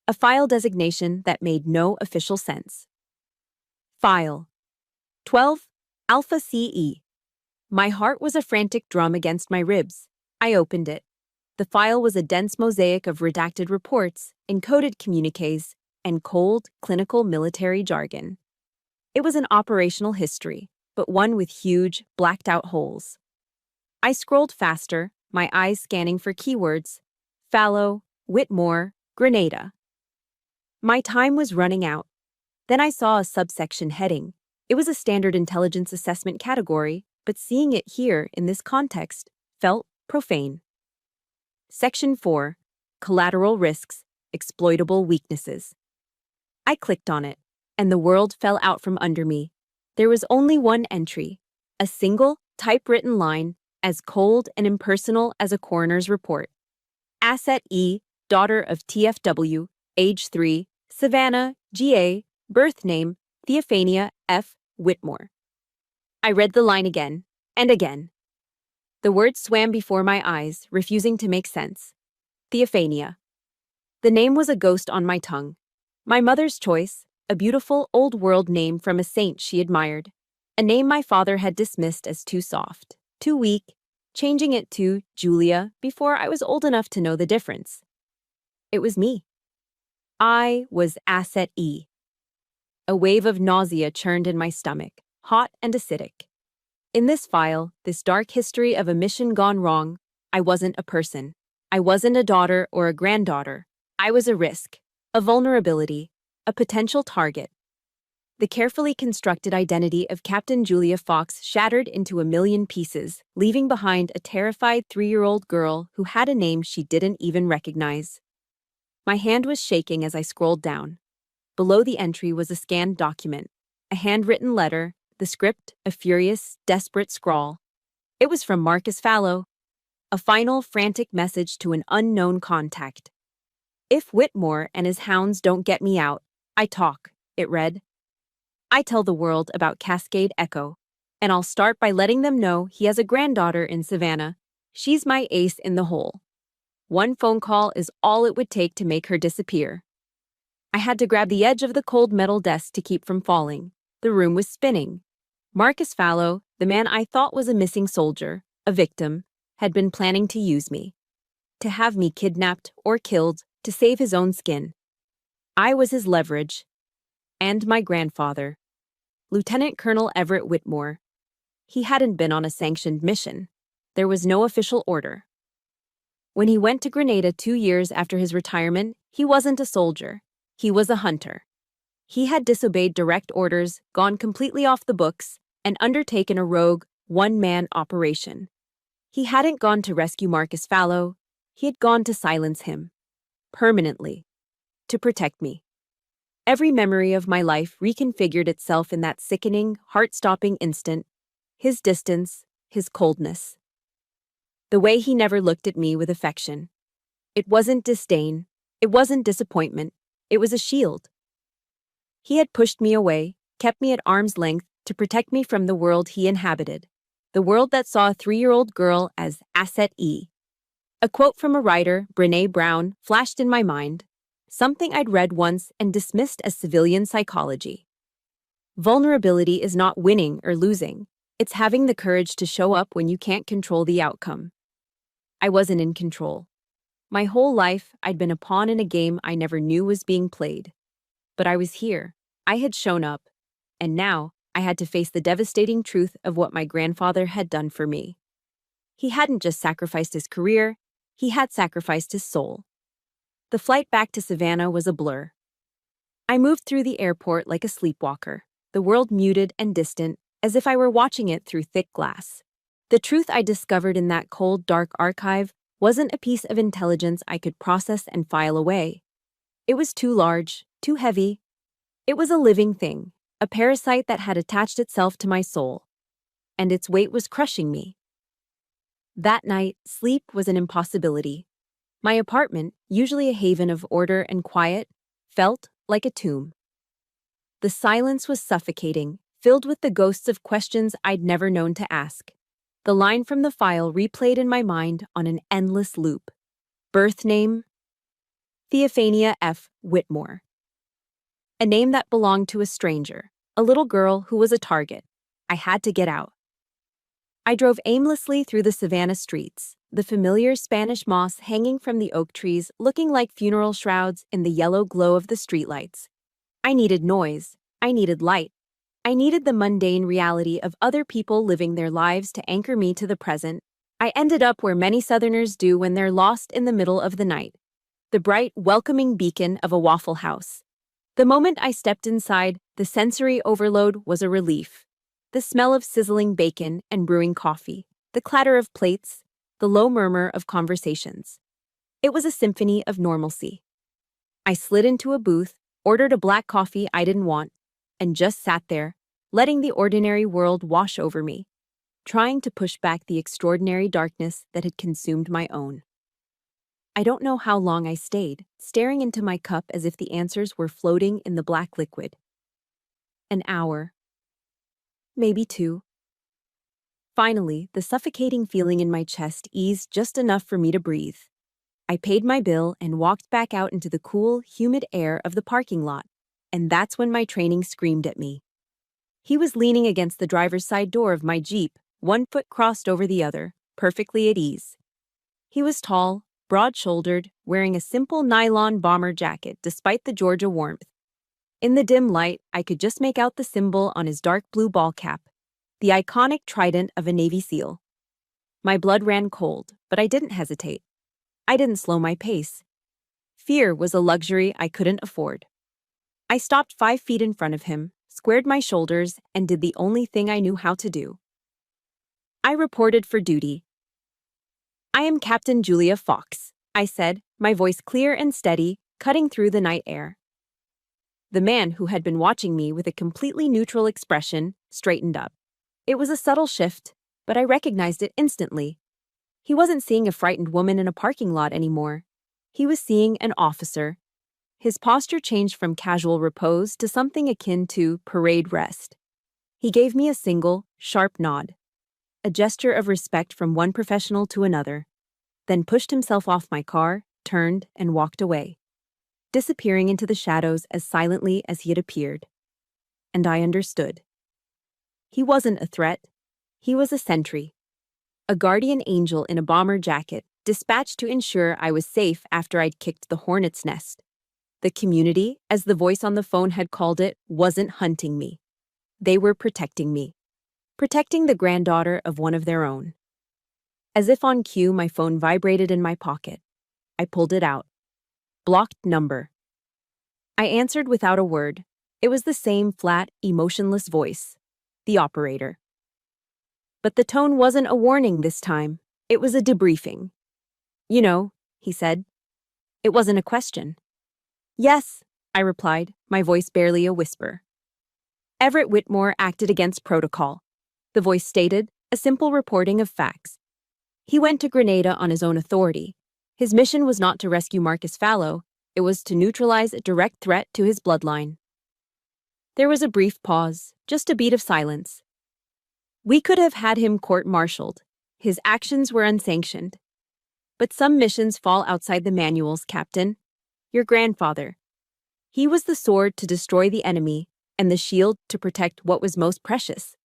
A file designation that made no official sense. File 12 Alpha CE. My heart was a frantic drum against my ribs. I opened it. The file was a dense mosaic of redacted reports, encoded communiques, and cold, clinical military jargon. It was an operational history, but one with huge, blacked-out holes. I scrolled faster, my eyes scanning for keywords. Fallow, Whitmore, Grenada. My time was running out. Then I saw a subsection heading. It was a standard intelligence assessment category, but seeing it here in this context felt profane. Section 4. Collateral Risks, Exploitable Weaknesses. I clicked on it, and the world fell out from under me. There was only one entry, a single, typewritten line, as cold and impersonal as a coroner's report. Asset E, daughter of TFW, age 3, Savannah, GA, birth name, Theophania F. Whitmore. I read the line again, and again. The words swam before my eyes, refusing to make sense. Theophania. The name was a ghost on my tongue. My mother's choice, a beautiful, old-world name from a saint she admired. A name my father had dismissed as too soft, too weak, changing it to Julia before I was old enough to know the difference. It was me. I was Asset E. A wave of nausea churned in my stomach, hot and acidic. In this file, this dark history of a mission gone wrong, I wasn't a person. I wasn't a daughter or a granddaughter. I was a risk, a vulnerability, a potential target. The carefully constructed identity of Captain Julia Fox shattered into a million pieces, leaving behind a terrified 3-year-old girl who had a name she didn't even recognize. My hand was shaking as I scrolled down. Below the entry was a scanned document, a handwritten letter, the script a furious, desperate scrawl. It was from Marcus Fallow. a final frantic message to an unknown contact. If Whitmore and his hounds don't get me out, I talk, it read. I tell the world about Cascade Echo, and I'll start by letting them know he has a granddaughter in Savannah. She's my ace in the hole. One phone call is all it would take to make her disappear. I had to grab the edge of the cold metal desk to keep from falling. The room was spinning. Marcus Fallow, the man I thought was a missing soldier, a victim, had been planning to use me. To have me kidnapped or killed to save his own skin. I was his leverage. And my grandfather, Lieutenant Colonel Everett Whitmore. He hadn't been on a sanctioned mission. There was no official order. When he went to Grenada 2 years after his retirement, he wasn't a soldier. He was a hunter. He had disobeyed direct orders, gone completely off the books, and undertaken a rogue, one-man operation. He hadn't gone to rescue Marcus Fallow. He had gone to silence him. Permanently. To protect me. Every memory of my life reconfigured itself in that sickening, heart-stopping instant. His distance, his coldness. The way he never looked at me with affection. It wasn't disdain. It wasn't disappointment. It was a shield. He had pushed me away, kept me at arm's length to protect me from the world he inhabited. The world that saw a 3-year-old girl as Asset E. A quote from a writer, Brené Brown, flashed in my mind. Something I'd read once and dismissed as civilian psychology. Vulnerability is not winning or losing. It's having the courage to show up when you can't control the outcome. I wasn't in control. My whole life, I'd been a pawn in a game I never knew was being played. But I was here. I had shown up. And now, I had to face the devastating truth of what my grandfather had done for me. He hadn't just sacrificed his career, he had sacrificed his soul. The flight back to Savannah was a blur. I moved through the airport like a sleepwalker, the world muted and distant, as if I were watching it through thick glass. The truth I discovered in that cold, dark archive wasn't a piece of intelligence I could process and file away. It was too large, too heavy. It was a living thing, a parasite that had attached itself to my soul. And its weight was crushing me. That night, sleep was an impossibility. My apartment, usually a haven of order and quiet, felt like a tomb. The silence was suffocating, filled with the ghosts of questions I'd never known to ask. The line from the file replayed in my mind on an endless loop. Birth name? Theophania F. Whitmore. A name that belonged to a stranger, a little girl who was a target. I had to get out. I drove aimlessly through the Savannah streets, the familiar Spanish moss hanging from the oak trees looking like funeral shrouds in the yellow glow of the streetlights. I needed noise. I needed light. I needed the mundane reality of other people living their lives to anchor me to the present. I ended up where many Southerners do when they're lost in the middle of the night. The bright, welcoming beacon of a Waffle House. The moment I stepped inside, the sensory overload was a relief. The smell of sizzling bacon and brewing coffee, the clatter of plates, the low murmur of conversations. It was a symphony of normalcy. I slid into a booth, ordered a black coffee I didn't want, and just sat there, letting the ordinary world wash over me, trying to push back the extraordinary darkness that had consumed my own. I don't know how long I stayed, staring into my cup as if the answers were floating in the black liquid. An hour. Maybe 2. Finally, the suffocating feeling in my chest eased just enough for me to breathe. I paid my bill and walked back out into the cool, humid air of the parking lot, and that's when my training screamed at me. He was leaning against the driver's side door of my Jeep, one foot crossed over the other, perfectly at ease. He was tall, broad-shouldered, wearing a simple nylon bomber jacket despite the Georgia warmth. In the dim light, I could just make out the symbol on his dark blue ball cap, the iconic trident of a Navy SEAL. My blood ran cold, but I didn't hesitate. I didn't slow my pace. Fear was a luxury I couldn't afford. I stopped 5 feet in front of him, squared my shoulders, and did the only thing I knew how to do. I reported for duty. "I am Captain Julia Fox," I said, my voice clear and steady, cutting through the night air. The man, who had been watching me with a completely neutral expression, straightened up. It was a subtle shift, but I recognized it instantly. He wasn't seeing a frightened woman in a parking lot anymore. He was seeing an officer. His posture changed from casual repose to something akin to parade rest. He gave me a single, sharp nod, a gesture of respect from one professional to another, then pushed himself off my car, turned, and walked away, disappearing into the shadows as silently as he had appeared. And I understood. He wasn't a threat. He was a sentry. A guardian angel in a bomber jacket, dispatched to ensure I was safe after I'd kicked the hornet's nest. The community, as the voice on the phone had called it, wasn't hunting me. They were protecting me. Protecting the granddaughter of one of their own. As if on cue, my phone vibrated in my pocket. I pulled it out. Blocked number. I answered without a word. It was the same flat, emotionless voice. The operator. But the tone wasn't a warning this time. It was a debriefing. "You know," he said. It wasn't a question. "Yes," I replied, my voice barely a whisper. Everett Whitmore acted against protocol. The voice stated, a simple reporting of facts. He went to Grenada on his own authority. His mission was not to rescue Marcus Fallow, it was to neutralize a direct threat to his bloodline. There was a brief pause, just a beat of silence. We could have had him court-martialed. His actions were unsanctioned. But some missions fall outside the manuals, Captain. Your grandfather. He was the sword to destroy the enemy and the shield to protect what was most precious.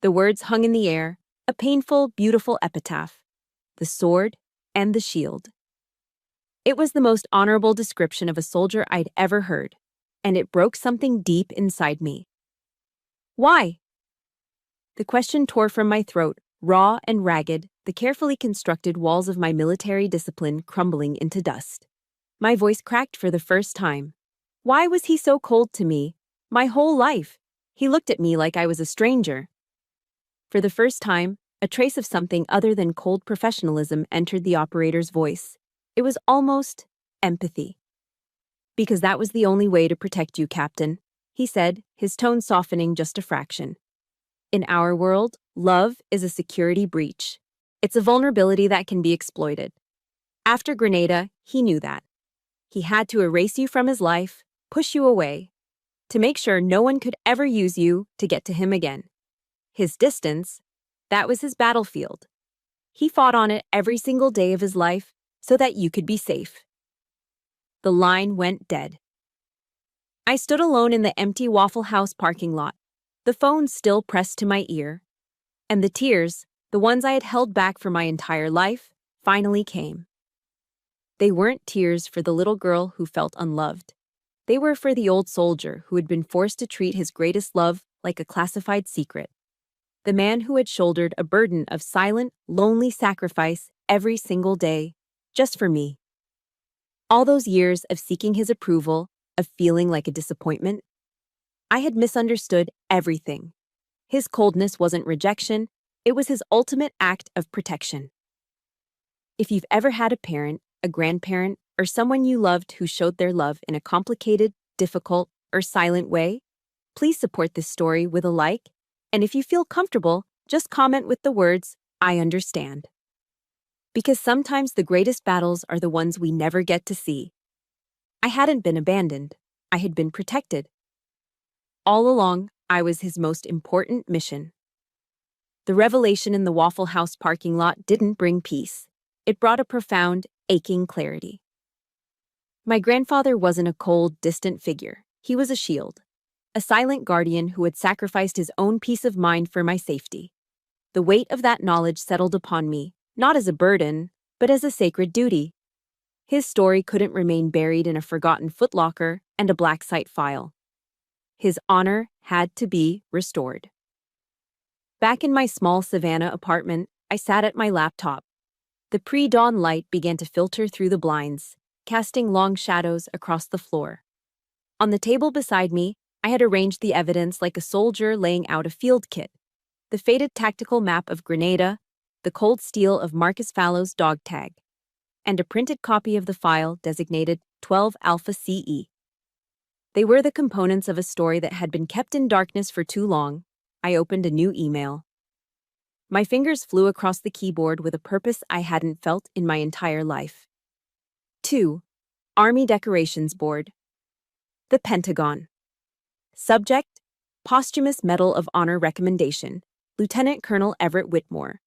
The words hung in the air, a painful, beautiful epitaph. The sword and the shield. It was the most honorable description of a soldier I'd ever heard, and it broke something deep inside me. Why? The question tore from my throat, raw and ragged, the carefully constructed walls of my military discipline crumbling into dust. My voice cracked for the first time. Why was he so cold to me? My whole life. He looked at me like I was a stranger. For the first time, a trace of something other than cold professionalism entered the operator's voice. It was almost empathy. Because that was the only way to protect you, Captain, he said, his tone softening just a fraction. In our world, love is a security breach. It's a vulnerability that can be exploited. After Grenada, he knew that. He had to erase you from his life, push you away, to make sure no one could ever use you to get to him again. His distance, that was his battlefield. He fought on it every single day of his life so that you could be safe. The line went dead. I stood alone in the empty Waffle House parking lot, the phone still pressed to my ear, and the tears, the ones I had held back for my entire life, finally came. They weren't tears for the little girl who felt unloved. They were for the old soldier who had been forced to treat his greatest love like a classified secret. The man who had shouldered a burden of silent, lonely sacrifice every single day, just for me. All those years of seeking his approval, of feeling like a disappointment, I had misunderstood everything. His coldness wasn't rejection, it was his ultimate act of protection. If you've ever had a parent, a grandparent, or someone you loved who showed their love in a complicated, difficult, or silent way, please support this story with a like, and if you feel comfortable, just comment with the words, "I understand." Because sometimes the greatest battles are the ones we never get to see. I hadn't been abandoned. I had been protected. All along, I was his most important mission. The revelation in the Waffle House parking lot didn't bring peace. It brought a profound, aching clarity. My grandfather wasn't a cold, distant figure. He was a shield. A silent guardian who had sacrificed his own peace of mind for my safety. The weight of that knowledge settled upon me, not as a burden, but as a sacred duty. His story couldn't remain buried in a forgotten footlocker and a black site file. His honor had to be restored. Back in my small Savannah apartment, I sat at my laptop. The pre-dawn light began to filter through the blinds, casting long shadows across the floor. On the table beside me, I had arranged the evidence like a soldier laying out a field kit. The faded tactical map of Grenada, the cold steel of Marcus Fallow's dog tag, and a printed copy of the file designated 12 Alpha CE. They were the components of a story that had been kept in darkness for too long. I opened a new email. My fingers flew across the keyboard with a purpose I hadn't felt in my entire life. 2. Army Decorations Board. The Pentagon. Subject: Posthumous Medal of Honor Recommendation, Lieutenant Colonel Everett Whitmore.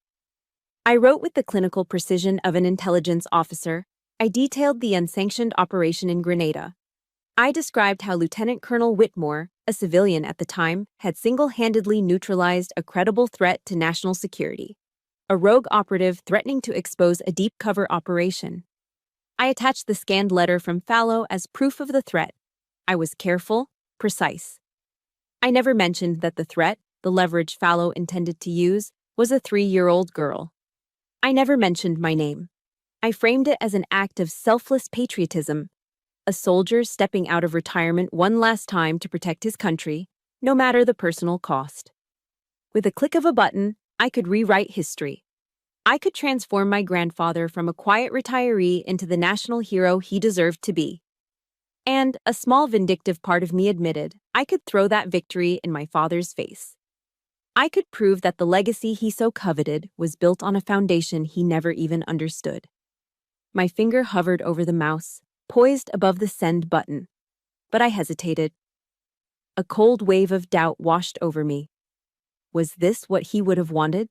I wrote with the clinical precision of an intelligence officer. I detailed the unsanctioned operation in Grenada. I described how Lieutenant Colonel Whitmore, a civilian at the time, had single-handedly neutralized a credible threat to national security, a rogue operative threatening to expose a deep-cover operation. I attached the scanned letter from Fallow as proof of the threat. I was careful, precise. I never mentioned that the threat, the leverage Fallow intended to use, was a 3-year-old girl. I never mentioned my name. I framed it as an act of selfless patriotism, a soldier stepping out of retirement one last time to protect his country, no matter the personal cost. With a click of a button, I could rewrite history. I could transform my grandfather from a quiet retiree into the national hero he deserved to be. And, a small vindictive part of me admitted, I could throw that victory in my father's face. I could prove that the legacy he so coveted was built on a foundation he never even understood. My finger hovered over the mouse, poised above the send button. But I hesitated. A cold wave of doubt washed over me. Was this what he would have wanted?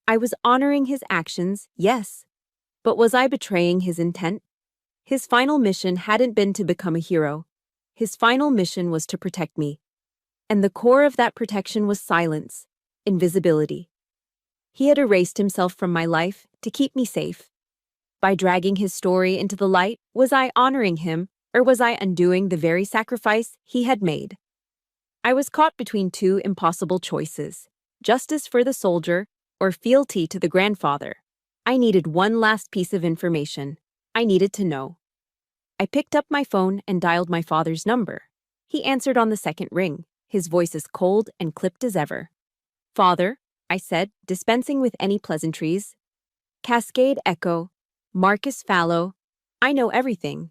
I was honoring his actions, yes. But was I betraying his intent? His final mission hadn't been to become a hero. His final mission was to protect me. And the core of that protection was silence, invisibility. He had erased himself from my life to keep me safe. By dragging his story into the light, was I honoring him, or was I undoing the very sacrifice he had made? I was caught between two impossible choices: justice for the soldier, or fealty to the grandfather. I needed one last piece of information. I needed to know. I picked up my phone and dialed my father's number. He answered on the second ring, his voice as cold and clipped as ever. "Father," I said, dispensing with any pleasantries. "Cascade Echo, Marcus Fallow, I know everything."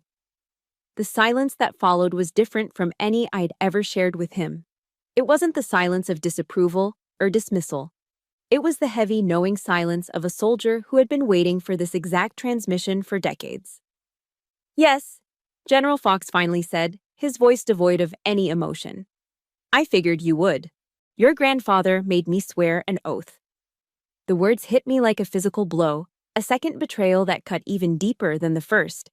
The silence that followed was different from any I'd ever shared with him. It wasn't the silence of disapproval or dismissal. It was the heavy, knowing silence of a soldier who had been waiting for this exact transmission for decades. "Yes," General Fox finally said, his voice devoid of any emotion. "I figured you would. Your grandfather made me swear an oath." The words hit me like a physical blow, a second betrayal that cut even deeper than the first.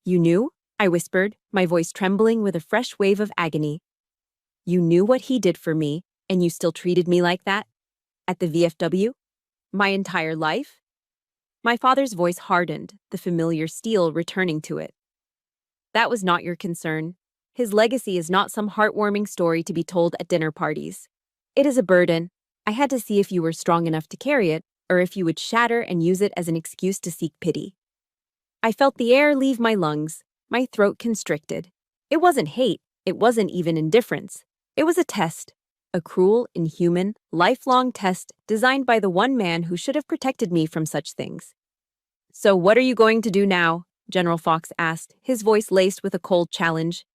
"You knew?" I whispered, my voice trembling with a fresh wave of agony. "You knew what he did for me, and you still treated me like that? At the VFW? My entire life?" My father's voice hardened, the familiar steel returning to it. "That was not your concern. His legacy is not some heartwarming story to be told at dinner parties. It is a burden. I had to see if you were strong enough to carry it, or if you would shatter and use it as an excuse to seek pity." I felt the air leave my lungs, my throat constricted. It wasn't hate, it wasn't even indifference. It was a test. A cruel, inhuman, lifelong test designed by the one man who should have protected me from such things. "So what are you going to do now?" General Fox asked, his voice laced with a cold challenge.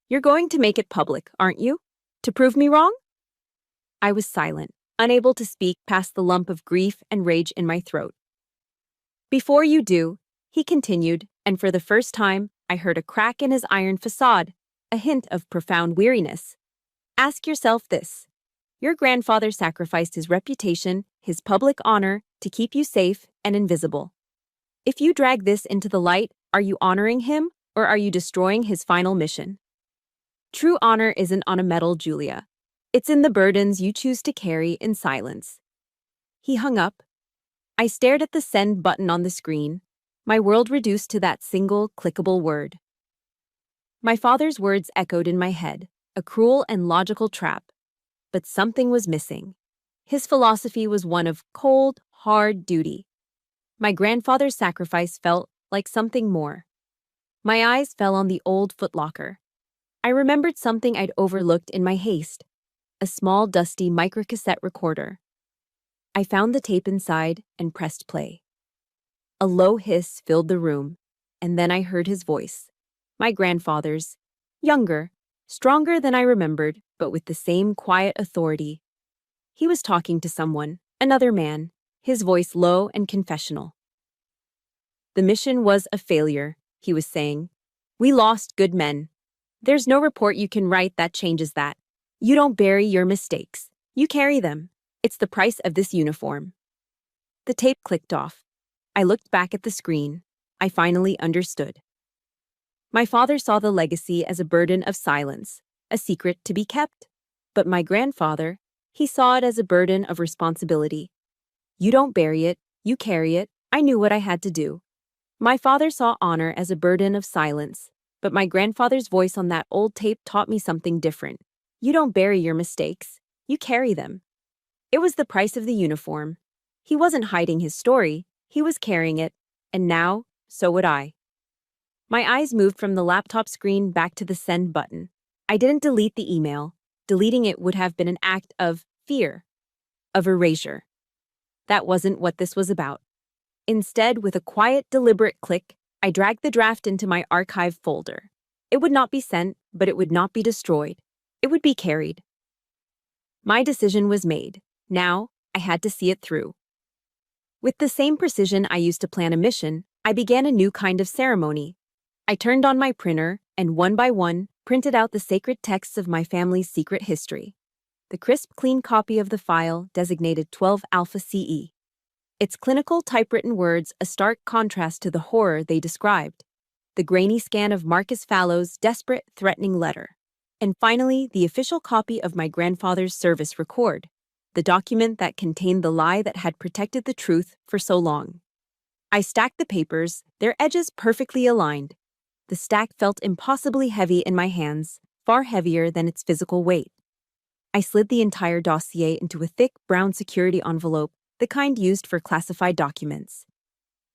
"You're going to make it public, aren't you? To prove me wrong?" I was silent, unable to speak past the lump of grief and rage in my throat. "Before you do," he continued, and for the first time, I heard a crack in his iron facade, a hint of profound weariness. "Ask yourself this. Your grandfather sacrificed his reputation, his public honor, to keep you safe and invisible. If you drag this into the light, are you honoring him, or are you destroying his final mission? True honor isn't on a medal, Julia. It's in the burdens you choose to carry in silence." He hung up. I stared at the send button on the screen, my world reduced to that single, clickable word. My father's words echoed in my head, a cruel and logical trap. But something was missing. His philosophy was one of cold, hard duty. My grandfather's sacrifice felt like something more. My eyes fell on the old footlocker. I remembered something I'd overlooked in my haste, a small, dusty microcassette recorder. I found the tape inside and pressed play. A low hiss filled the room, and then I heard his voice, my grandfather's, younger, stronger than I remembered, but with the same quiet authority. He was talking to someone, Another man, his voice low and confessional. The mission was a failure, he was saying. We lost good men. There's no report you can write that changes that. You don't bury your mistakes. You carry them. It's the price of this uniform. The tape clicked off. I looked back at the screen. I finally understood. My father saw the legacy as a burden of silence, a secret to be kept. But my grandfather, he saw it as a burden of responsibility. You don't bury it, you carry it. I knew what I had to do. My father saw honor as a burden of silence, but my grandfather's voice on that old tape taught me something different. You don't bury your mistakes, you carry them. It was the price of the uniform. He wasn't hiding his story, he was carrying it, and now, so would I. My eyes moved from the laptop screen back to the send button. I didn't delete the email. Deleting it would have been an act of fear, of erasure. That wasn't what this was about. Instead, with a quiet, deliberate click, I dragged the draft into my archive folder. It would not be sent, but it would not be destroyed. It would be carried. My decision was made. Now, I had to see it through. With the same precision I used to plan a mission, I began a new kind of ceremony. I turned on my printer and one by one printed out the sacred texts of my family's secret history. The crisp, clean copy of the file designated 12 Alpha CE. Its clinical typewritten words a stark contrast to the horror they described. The grainy scan of Marcus Fallow's desperate, threatening letter. And finally, the official copy of my grandfather's service record, the document that contained the lie that had protected the truth for so long. I stacked the papers, their edges perfectly aligned. The stack felt impossibly heavy in my hands, far heavier than its physical weight. I slid the entire dossier into a thick, brown security envelope, the kind used for classified documents.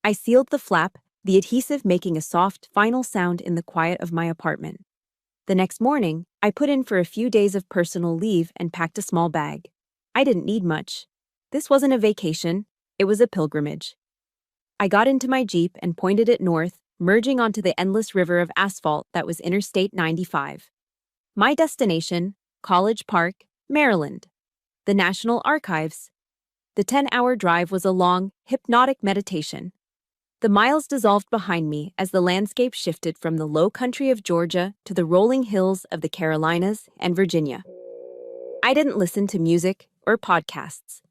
I sealed the flap, the adhesive making a soft, final sound in the quiet of my apartment. The next morning, I put in for a few days of personal leave and packed a small bag. I didn't need much. This wasn't a vacation, it was a pilgrimage. I got into my Jeep and pointed it north, merging onto the endless river of asphalt that was Interstate 95. My destination, College Park, Maryland. The National Archives. The 10-hour drive was a long, hypnotic meditation. The miles dissolved behind me as the landscape shifted from the low country of Georgia to the rolling hills of the Carolinas and Virginia. I didn't listen to music or podcasts.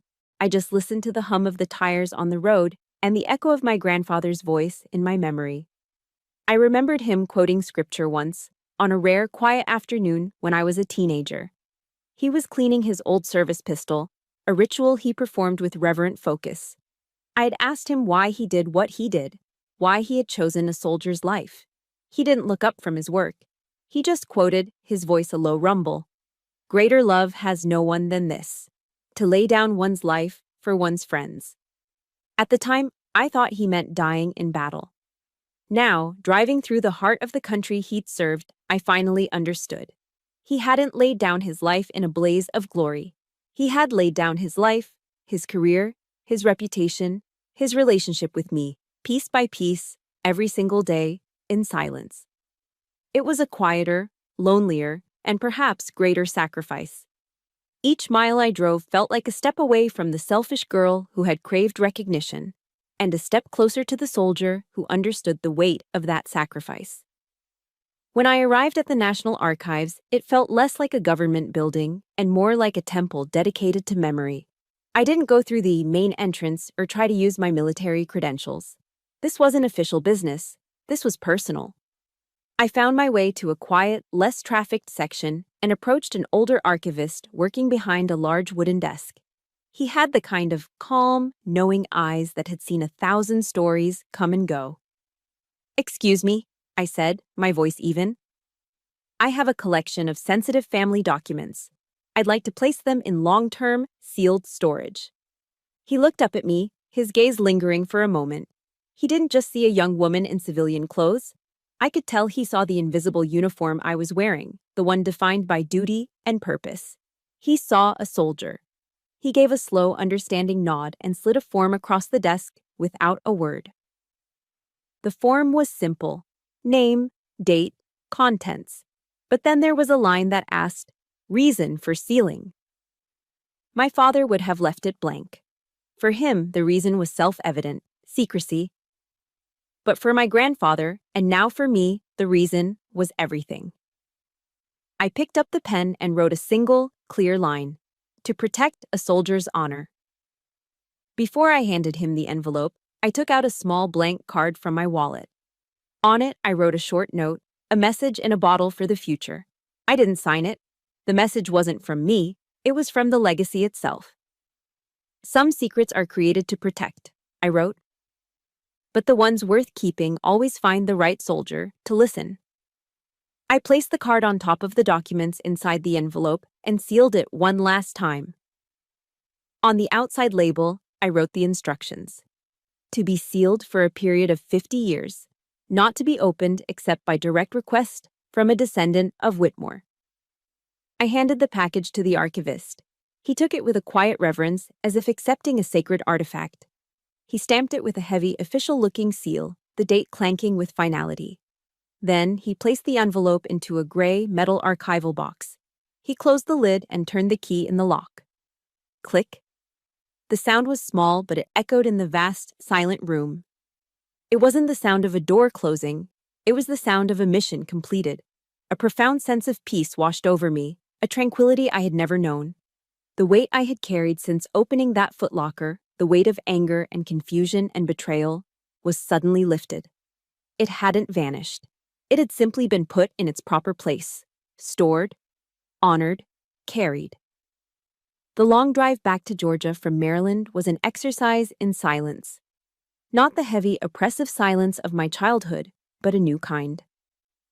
I just listened to the hum of the tires on the road and the echo of my grandfather's voice in my memory. I remembered him quoting scripture once, on a rare, quiet afternoon when I was a teenager. He was cleaning his old service pistol, a ritual he performed with reverent focus. I had asked him why he did what he did, why he had chosen a soldier's life. He didn't look up from his work. He just quoted, his voice a low rumble. Greater love has no one than this, to lay down one's life for one's friends. At the time, I thought he meant dying in battle. Now, driving through the heart of the country he'd served, I finally understood. He hadn't laid down his life in a blaze of glory. He had laid down his life, his career, his reputation, his relationship with me, piece by piece, every single day, in silence. It was a quieter, lonelier, and perhaps greater sacrifice. Each mile I drove felt like a step away from the selfish girl who had craved recognition, and a step closer to the soldier who understood the weight of that sacrifice. When I arrived at the National Archives, it felt less like a government building and more like a temple dedicated to memory. I didn't go through the main entrance or try to use my military credentials. This wasn't official business. This was personal. I found my way to a quiet, less trafficked section and approached an older archivist working behind a large wooden desk. He had the kind of calm, knowing eyes that had seen 1,000 stories come and go. "Excuse me," I said, my voice even. "I have a collection of sensitive family documents. I'd like to place them in long-term, sealed storage." He looked up at me, his gaze lingering for a moment. He didn't just see a young woman in civilian clothes. I could tell he saw the invisible uniform I was wearing, the one defined by duty and purpose. He saw a soldier. He gave a slow, understanding nod and slid a form across the desk without a word. The form was simple: name, date, contents. But then there was a line that asked, "Reason for sealing." My father would have left it blank. For him, the reason was self-evident: secrecy. But for my grandfather, and now for me, the reason was everything. I picked up the pen and wrote a single, clear line: to protect a soldier's honor. Before I handed him the envelope, I took out a small blank card from my wallet. On it, I wrote a short note, a message in a bottle for the future. I didn't sign it. The message wasn't from me, it was from the legacy itself. Some secrets are created to protect, I wrote. But the ones worth keeping always find the right soldier to listen. I placed the card on top of the documents inside the envelope and sealed it one last time. On the outside label, I wrote the instructions: to be sealed for a period of 50 years, not to be opened except by direct request from a descendant of Whitmore. I handed the package to the archivist. He took it with a quiet reverence, as if accepting a sacred artifact. He stamped it with a heavy, official-looking seal, the date clanking with finality. Then, he placed the envelope into a gray metal archival box. He closed the lid and turned the key in the lock. Click. The sound was small, but it echoed in the vast, silent room. It wasn't the sound of a door closing. It was the sound of a mission completed. A profound sense of peace washed over me, a tranquility I had never known. The weight I had carried since opening that footlocker, the weight of anger and confusion and betrayal, was suddenly lifted. It hadn't vanished. It had simply been put in its proper place, stored, honored, carried. The long drive back to Georgia from Maryland was an exercise in silence. Not the heavy, oppressive silence of my childhood, but a new kind.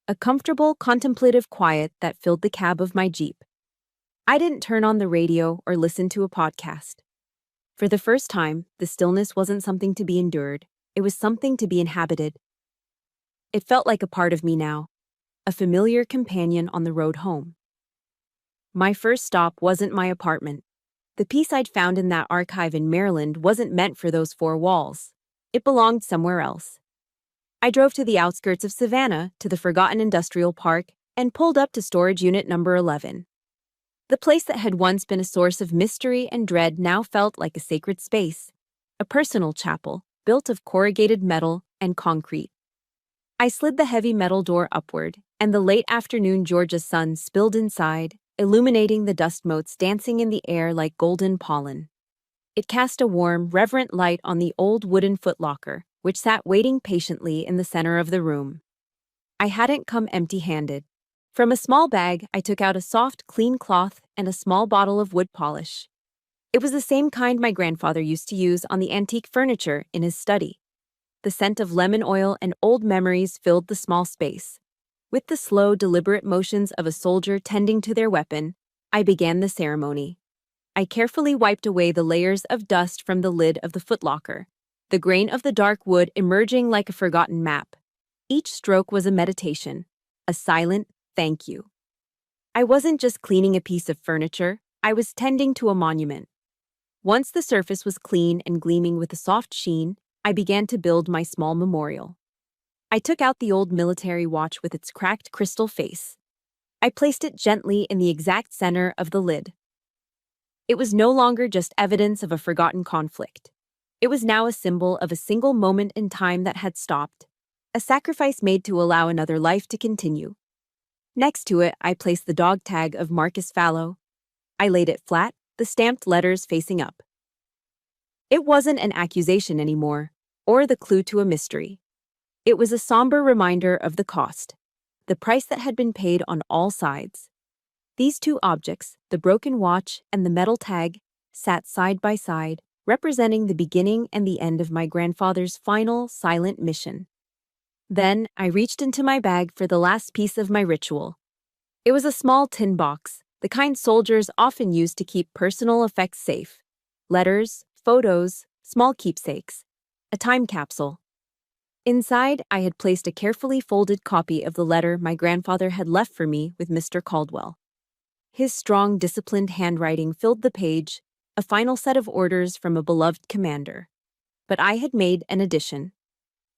A comfortable, contemplative quiet that filled the cab of my Jeep. I didn't turn on the radio or listen to a podcast. For the first time, the stillness wasn't something to be endured, it was something to be inhabited. It felt like a part of me now, a familiar companion on the road home. My first stop wasn't my apartment. The peace I'd found in that archive in Maryland wasn't meant for those four walls. It belonged somewhere else. I drove to the outskirts of Savannah, to the forgotten industrial park, and pulled up to storage unit number 11. The place that had once been a source of mystery and dread now felt like a sacred space, a personal chapel built of corrugated metal and concrete. I slid the heavy metal door upward, and the late afternoon Georgia sun spilled inside, illuminating the dust motes dancing in the air like golden pollen. It cast a warm, reverent light on the old wooden footlocker, which sat waiting patiently in the center of the room. I hadn't come empty-handed. From a small bag, I took out a soft, clean cloth and a small bottle of wood polish. It was the same kind my grandfather used to use on the antique furniture in his study. The scent of lemon oil and old memories filled the small space. With the slow, deliberate motions of a soldier tending to their weapon, I began the ceremony. I carefully wiped away the layers of dust from the lid of the footlocker, the grain of the dark wood emerging like a forgotten map. Each stroke was a meditation, a silent thank you. I wasn't just cleaning a piece of furniture, I was tending to a monument. Once the surface was clean and gleaming with a soft sheen, I began to build my small memorial. I took out the old military watch with its cracked crystal face. I placed it gently in the exact center of the lid. It was no longer just evidence of a forgotten conflict. It was now a symbol of a single moment in time that had stopped, a sacrifice made to allow another life to continue. Next to it, I placed the dog tag of Marcus Fallow. I laid it flat, the stamped letters facing up. It wasn't an accusation anymore, or the clue to a mystery. It was a somber reminder of the cost, the price that had been paid on all sides. These two objects, the broken watch and the metal tag, sat side by side, representing the beginning and the end of my grandfather's final, silent mission. Then, I reached into my bag for the last piece of my ritual. It was a small tin box, the kind soldiers often use to keep personal effects safe. Letters, photos, small keepsakes. A time capsule. Inside, I had placed a carefully folded copy of the letter my grandfather had left for me with Mr. Caldwell. His strong, disciplined handwriting filled the page, a final set of orders from a beloved commander. But I had made an addition.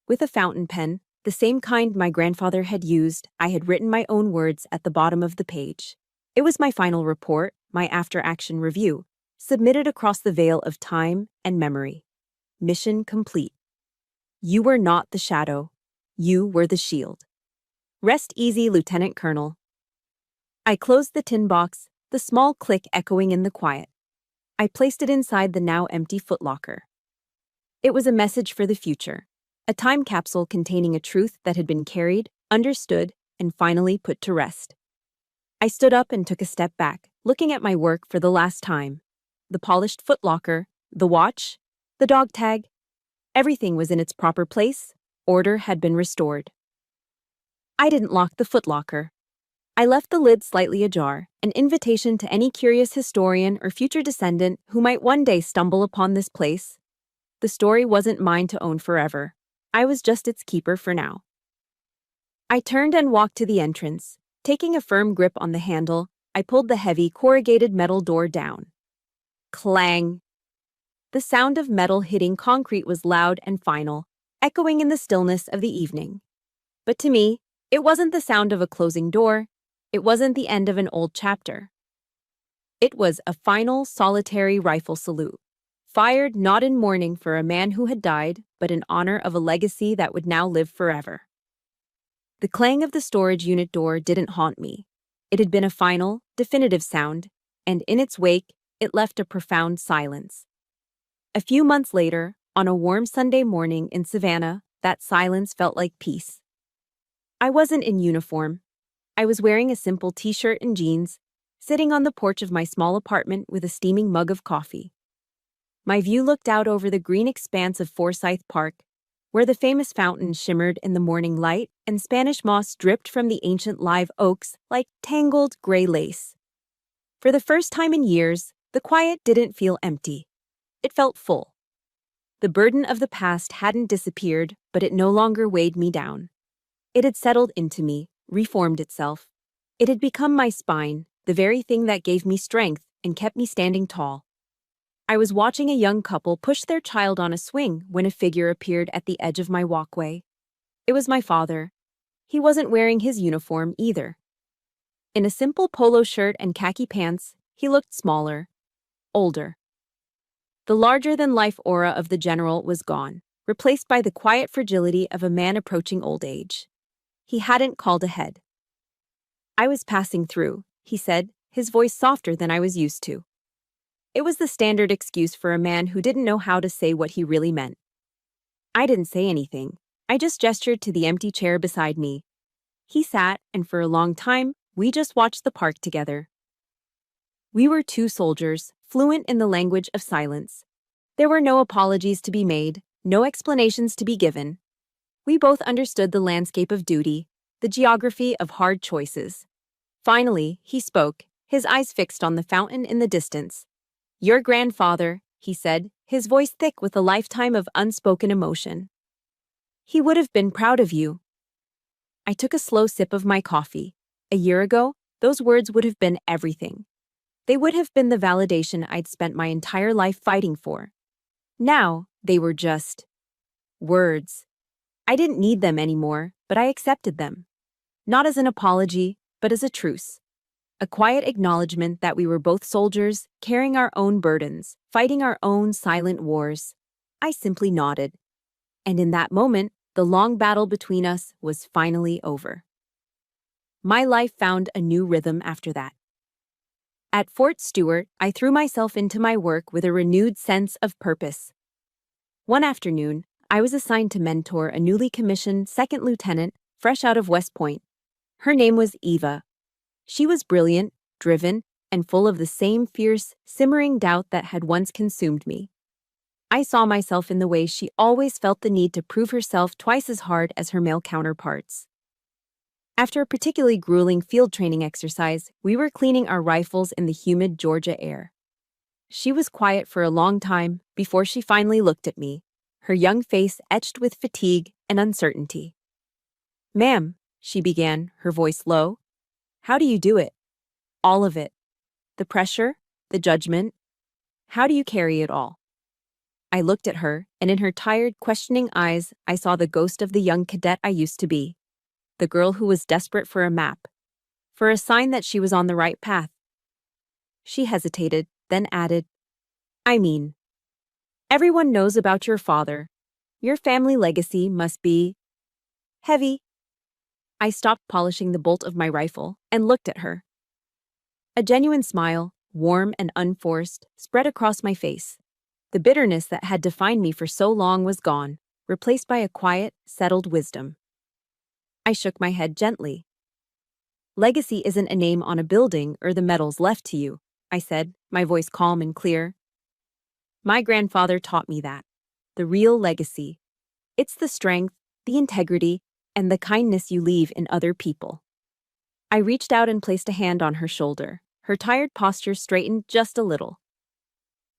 With a fountain pen, the same kind my grandfather had used, I had written my own words at the bottom of the page. It was my final report, my after-action review, submitted across the veil of time and memory. Mission complete. You were not the shadow. You were the shield. Rest easy, Lieutenant Colonel. I closed the tin box, the small click echoing in the quiet. I placed it inside the now empty footlocker. It was a message for the future, a time capsule containing a truth that had been carried, understood, and finally put to rest. I stood up and took a step back, looking at my work for the last time. The polished footlocker, the watch, the dog tag. Everything was in its proper place. Order had been restored. I didn't lock the footlocker. I left the lid slightly ajar, an invitation to any curious historian or future descendant who might one day stumble upon this place. The story wasn't mine to own forever. I was just its keeper for now. I turned and walked to the entrance. Taking a firm grip on the handle, I pulled the heavy, corrugated metal door down. Clang! The sound of metal hitting concrete was loud and final, echoing in the stillness of the evening. But to me, it wasn't the sound of a closing door. It wasn't the end of an old chapter. It was a final, solitary rifle salute, fired not in mourning for a man who had died, but in honor of a legacy that would now live forever. The clang of the storage unit door didn't haunt me. It had been a final, definitive sound, and in its wake, it left a profound silence. A few months later, on a warm Sunday morning in Savannah, that silence felt like peace. I wasn't in uniform. I was wearing a simple t-shirt and jeans, sitting on the porch of my small apartment with a steaming mug of coffee. My view looked out over the green expanse of Forsyth Park, where the famous fountain shimmered in the morning light and Spanish moss dripped from the ancient live oaks like tangled gray lace. For the first time in years, the quiet didn't feel empty. It felt full. The burden of the past hadn't disappeared, but it no longer weighed me down. It had settled into me, reformed itself. It had become my spine, the very thing that gave me strength and kept me standing tall. I was watching a young couple push their child on a swing when a figure appeared at the edge of my walkway. It was my father. He wasn't wearing his uniform either. In a simple polo shirt and khaki pants, he looked smaller, older. The larger-than-life aura of the general was gone, replaced by the quiet fragility of a man approaching old age. He hadn't called ahead. I was passing through, he said, his voice softer than I was used to. It was the standard excuse for a man who didn't know how to say what he really meant. I didn't say anything. I just gestured to the empty chair beside me. He sat, and for a long time, we just watched the park together. We were two soldiers, fluent in the language of silence. There were no apologies to be made, no explanations to be given. We both understood the landscape of duty, the geography of hard choices. Finally, he spoke, his eyes fixed on the fountain in the distance. Your grandfather, he said, his voice thick with a lifetime of unspoken emotion. He would have been proud of you. I took a slow sip of my coffee. A year ago, those words would have been everything. They would have been the validation I'd spent my entire life fighting for. Now, they were just words. I didn't need them anymore, but I accepted them. Not as an apology, but as a truce. A quiet acknowledgement that we were both soldiers, carrying our own burdens, fighting our own silent wars. I simply nodded. And in that moment, the long battle between us was finally over. My life found a new rhythm after that. At Fort Stewart, I threw myself into my work with a renewed sense of purpose. One afternoon, I was assigned to mentor a newly commissioned second lieutenant fresh out of West Point. Her name was Eva. She was brilliant, driven, and full of the same fierce, simmering doubt that had once consumed me. I saw myself in the way she always felt the need to prove herself twice as hard as her male counterparts. After a particularly grueling field training exercise, we were cleaning our rifles in the humid Georgia air. She was quiet for a long time before she finally looked at me, her young face etched with fatigue and uncertainty. Ma'am, she began, her voice low. How do you do it? All of it. The pressure, the judgment. How do you carry it all? I looked at her, and in her tired, questioning eyes, I saw the ghost of the young cadet I used to be. The girl who was desperate for a map, for a sign that she was on the right path. She hesitated, then added, I mean, everyone knows about your father. Your family legacy must be heavy. I stopped polishing the bolt of my rifle and looked at her. A genuine smile, warm and unforced, spread across my face. The bitterness that had defined me for so long was gone, replaced by a quiet, settled wisdom. I shook my head gently. Legacy isn't a name on a building or the medals left to you, I said, my voice calm and clear. My grandfather taught me that. The real legacy. It's the strength, the integrity, and the kindness you leave in other people. I reached out and placed a hand on her shoulder. Her tired posture straightened just a little.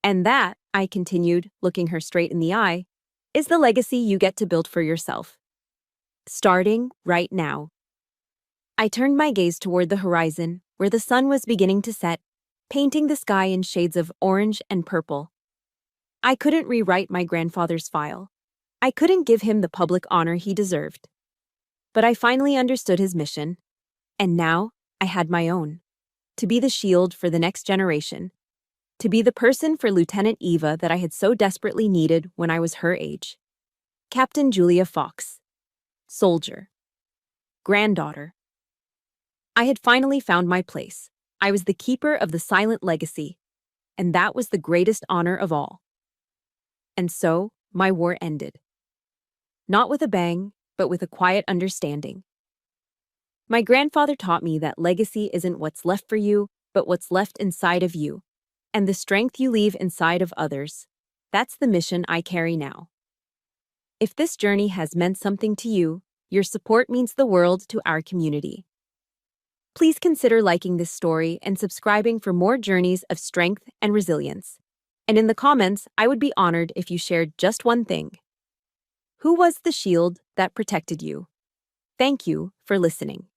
And that, I continued, looking her straight in the eye, is the legacy you get to build for yourself. Starting right now. I turned my gaze toward the horizon, where the sun was beginning to set, painting the sky in shades of orange and purple. I couldn't rewrite my grandfather's file. I couldn't give him the public honor he deserved. But I finally understood his mission, and now I had my own. To be the shield for the next generation. To be the person for Lieutenant Eva that I had so desperately needed when I was her age. Captain Julia Fox. Soldier. Granddaughter. I had finally found my place. I was the keeper of the silent legacy, and that was the greatest honor of all. And so, my war ended. Not with a bang, but with a quiet understanding. My grandfather taught me that legacy isn't what's left for you, but what's left inside of you. And the strength you leave inside of others. That's the mission I carry now. If this journey has meant something to you, your support means the world to our community. Please consider liking this story and subscribing for more journeys of strength and resilience. And in the comments, I would be honored if you shared just one thing. Who was the shield that protected you? Thank you for listening.